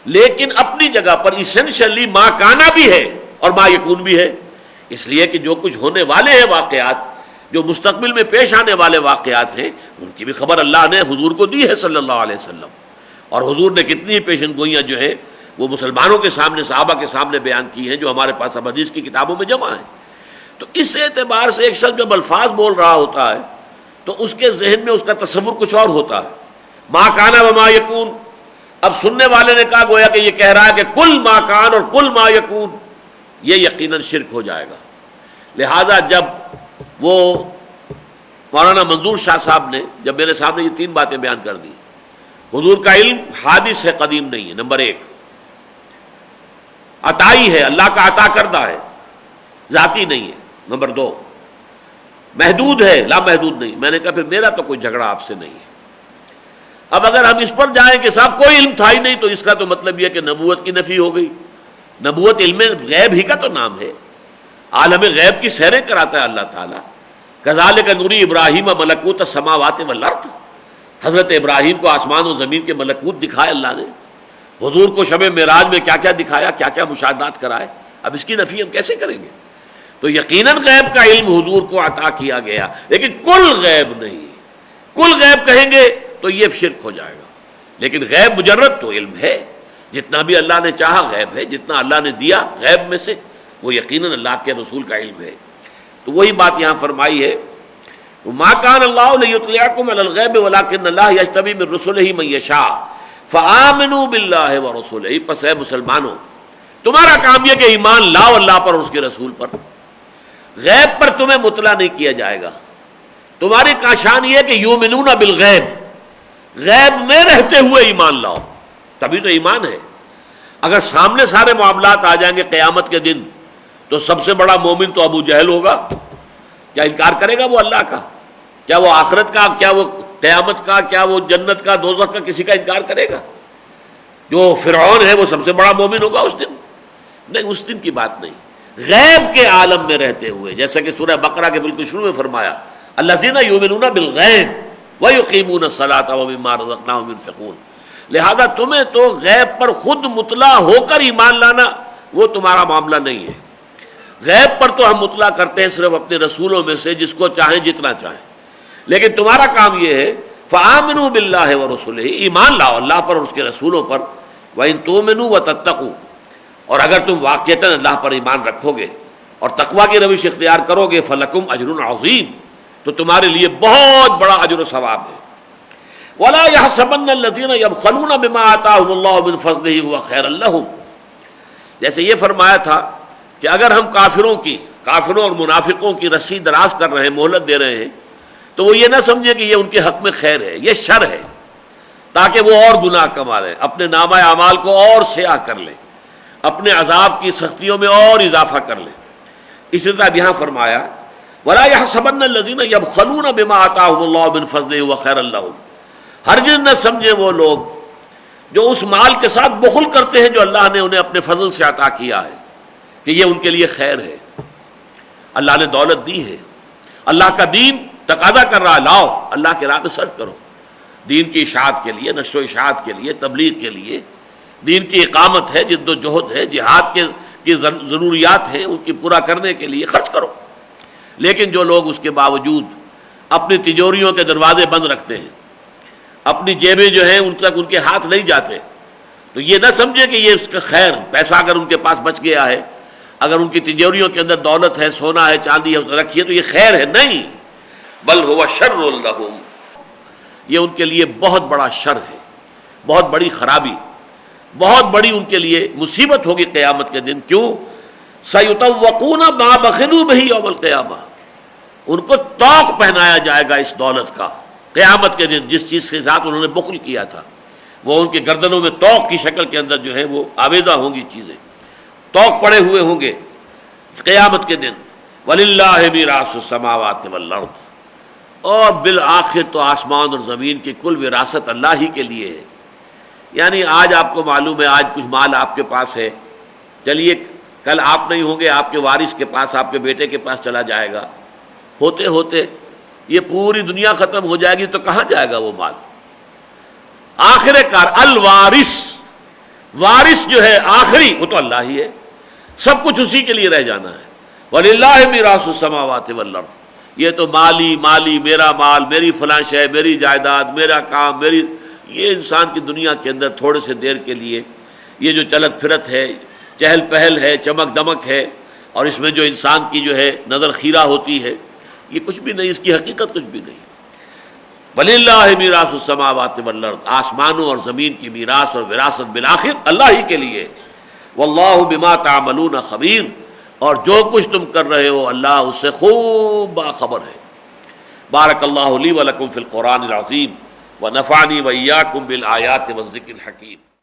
لیکن اپنی جگہ پر ایسنشلی ما کانا بھی ہے اور ما یکون بھی ہے، اس لیے کہ جو کچھ ہونے والے ہیں واقعات، جو مستقبل میں پیش آنے والے واقعات ہیں، ان کی بھی خبر اللہ نے حضور کو دی ہے صلی اللہ علیہ وسلم، اور حضور نے کتنی پیشن گوئیاں جو ہیں وہ مسلمانوں کے سامنے، صحابہ کے سامنے بیان کی ہیں، جو ہمارے پاس اب حدیث کی کتابوں میں جمع ہیں۔ تو اس اعتبار سے ایک شخص جب الفاظ بول رہا ہوتا ہے تو اس کے ذہن میں اس کا تصور کچھ اور ہوتا ہے. ما کانا وما یکون. اب سننے والے نے کہا گویا کہ یہ کہہ رہا ہے کہ کل ما کان اور کل ما یکون، یہ یقیناً شرک ہو جائے گا. لہذا جب وہ مولانا منظور شاہ صاحب نے جب میرے سامنے یہ 3 باتیں بیان کر دی، حضور کا علم حادث ہے، قدیم نہیں ہے، نمبر 1. عطائی ہے، اللہ کا عطا کردہ ہے، ذاتی نہیں ہے، نمبر 2. محدود ہے، لا محدود نہیں. میں نے کہا پھر میرا تو کوئی جھگڑا آپ سے نہیں ہے. اب اگر ہم اس پر جائیں کہ صاحب کوئی علم تھا ہی نہیں، تو اس کا تو مطلب یہ کہ نبوت کی نفی ہو گئی. نبوت علم غیب ہی کا تو نام ہے، عالم غیب کی سیریں کراتا ہے اللہ تعالیٰ. کذالک نوری ابراہیم ملکوت السماوات والارض. حضرت ابراہیم کو آسمان و زمین کے ملکوت دکھائے اللہ نے. حضور کو شب معراج میں کیا کیا دکھایا، کیا کیا مشاہدات کرائے. اب اس کی نفی ہم کیسے کریں گے؟ تو یقیناً غیب کا علم حضور کو عطا کیا گیا، لیکن کل غیب نہیں. کل غیب کہیں گے تو یہ شرک ہو جائے گا. لیکن غیب مجرد تو علم ہے، جتنا بھی اللہ نے چاہا غیب ہے، جتنا اللہ نے دیا غیب میں سے وہ یقیناً اللہ کے رسول کا علم ہے. تو وہی بات یہاں فرمائی ہے، ما کان اللہ لیطلعکم علی الغیب ولکن اللہ یجتبی من رسلہ من یشاء فآمنوا باللہ ورسلہ. پس اے مسلمانوں، تمہارا کام یہ کہ ایمان لاؤ اللہ پر اور اس کے رسول پر. غیب پر تمہیں مطلع نہیں کیا جائے گا. تمہاری شان یہ کہ یؤمنون بالغیب، غیب میں رہتے ہوئے ایمان لاؤ، تبھی تو ایمان ہے. اگر سامنے سارے معاملات آ جائیں گے قیامت کے دن تو سب سے بڑا مومن تو ابو جہل ہوگا. کیا انکار کرے گا وہ اللہ کا؟ کیا وہ آخرت کا، کیا وہ قیامت کا، کیا وہ جنت کا، دوزخ کا کسی کا انکار کرے گا؟ جو فرعون ہے وہ سب سے بڑا مومن ہوگا اس دن؟ نہیں، اس دن کی بات نہیں. غیب کے عالم میں رہتے ہوئے، جیسا کہ سورہ بقرہ کے بالکل شروع میں فرمایا، الذین یؤمنون بالغیب ویقیمون الصلاۃ ومما رزقناہم ينفقون. لہذا تمہیں تو غیب پر خود مطلع ہو کر ایمان لانا وہ تمہارا معاملہ نہیں ہے. غیب پر تو ہم مطلع کرتے ہیں صرف اپنے رسولوں میں سے جس کو چاہیں جتنا چاہیں، لیکن تمہارا کام یہ ہے فآمنوا باللہ ورسلہ، ایمان لاؤ اللہ پر اور اس کے رسولوں پر. وإن تؤمنوا وتتقوا، اور اگر تم واقعتاً اللہ پر ایمان رکھو گے اور تقویٰ کی روش اختیار کرو گے فلکم اجر عظیم، تو تمہارے لیے بہت بڑا اجر و ثواب ہے. ولا يحسبن الذين يبخلون بما آتاهم الله من فضله هو خيرا لهم. جیسے یہ فرمایا تھا کہ اگر ہم کافروں اور منافقوں کی رسی دراز کر رہے ہیں، مہلت دے رہے ہیں، تو وہ یہ نہ سمجھے کہ یہ ان کے حق میں خیر ہے، یہ شر ہے، تاکہ وہ اور گناہ کما لیں، اپنے نامہ اعمال کو اور سیاہ کر لیں، اپنے عذاب کی سختیوں میں اور اضافہ کر لیں. اسی طرح یہاں فرمایا ولا يحسبن الذين يبخلون بما آتاهم الله من فضله هو خيرا لهم. ہرگز نہ سمجھے وہ لوگ جو اس مال کے ساتھ بخل کرتے ہیں جو اللہ نے انہیں اپنے فضل سے عطا کیا ہے کہ یہ ان کے لیے خیر ہے. اللہ نے دولت دی ہے، اللہ کا دین تقاضا کر رہا ہے لاؤ اللہ کے راہ میں صرف کرو، دین کی اشاعت کے لیے، نشر و اشاعت کے لیے، تبلیغ کے لیے. دین کی اقامت ہے، جد و جہد ہے، جہاد کی ضروریات ہیں، ان کی پورا کرنے کے لیے خرچ کرو. لیکن جو لوگ اس کے باوجود اپنی تجوریوں کے دروازے بند رکھتے ہیں، اپنی جیبیں جو ہیں ان تک ان کے ہاتھ نہیں جاتے، تو یہ نہ سمجھے کہ یہ اس کا خیر، پیسہ اگر ان کے پاس بچ گیا ہے، اگر ان کی تجوریوں کے اندر دولت ہے، سونا ہے، چاندی ہے، رکھی ہے تو یہ خیر ہے. نہیں، بل هو شر لهم، یہ ان کے لیے بہت بڑا شر ہے، بہت بڑی خرابی، بہت بڑی ان کے لیے مصیبت ہوگی قیامت کے دن. کیوں؟ سیطوقون ما بخلوا به یوم القیامہ، ان کو طوق پہنایا جائے گا اس دولت کا قیامت کے دن. جس چیز کے ساتھ انہوں نے بخل کیا تھا وہ ان کے گردنوں میں طوق کی شکل کے اندر جو ہے وہ آویزہ ہوں گی، چیزیں طوق پڑے ہوئے ہوں گے قیامت کے دن. وَلِلَّهِ مِيرَاثُ السَّمَاوَاتِ وَالْأَرْضِ، اور بالآخر تو آسمان اور زمین کی کل وراثت اللہ ہی کے لیے ہے. یعنی آج آپ کو معلوم ہے، آج کچھ مال آپ کے پاس ہے، چلیے کل آپ نہیں ہوں گے، آپ کے وارث کے پاس، آپ کے بیٹے کے پاس چلا جائے گا. ہوتے ہوتے یہ پوری دنیا ختم ہو جائے گی تو کہاں جائے گا وہ مال؟ آخر کار الوارث، وارث جو ہے آخری وہ تو اللہ ہی ہے، سب کچھ اسی کے لیے رہ جانا ہے. وَلِلَّهِ مِيرَاثُ السَّمَاوَاتِ وَالْأَرْضِ، یہ تو مالی میرا مال، میری فلاں شے، میری جائیداد، میرا کام، یہ انسان کی دنیا کے اندر تھوڑے سے دیر کے لیے یہ جو چلت پھرت ہے، چہل پہل ہے، چمک دمک ہے، اور اس میں جو انسان کی جو ہے نظر خیرہ ہوتی ہے یہ کچھ بھی نہیں، اس کی حقیقت کچھ بھی نہیں۔ وَلِلَّهِ مِيرَاثُ السَّمَاوَاتِ وَالْأَرْضِ، آسمانوں اور زمین کی میراث اور وراثت بالآخر اللہ ہی کے لیے۔ وَاللَّهُ بِمَا تَعْمَلُونَ خَبِيرٌ، اور جو کچھ تم کر رہے ہو اللہ اس سے خوب باخبر ہے۔ بارک اللہ لی ولکم فی القرآن العظیم ونفعنی وإیاکم بالآیات والذکر الحکیم۔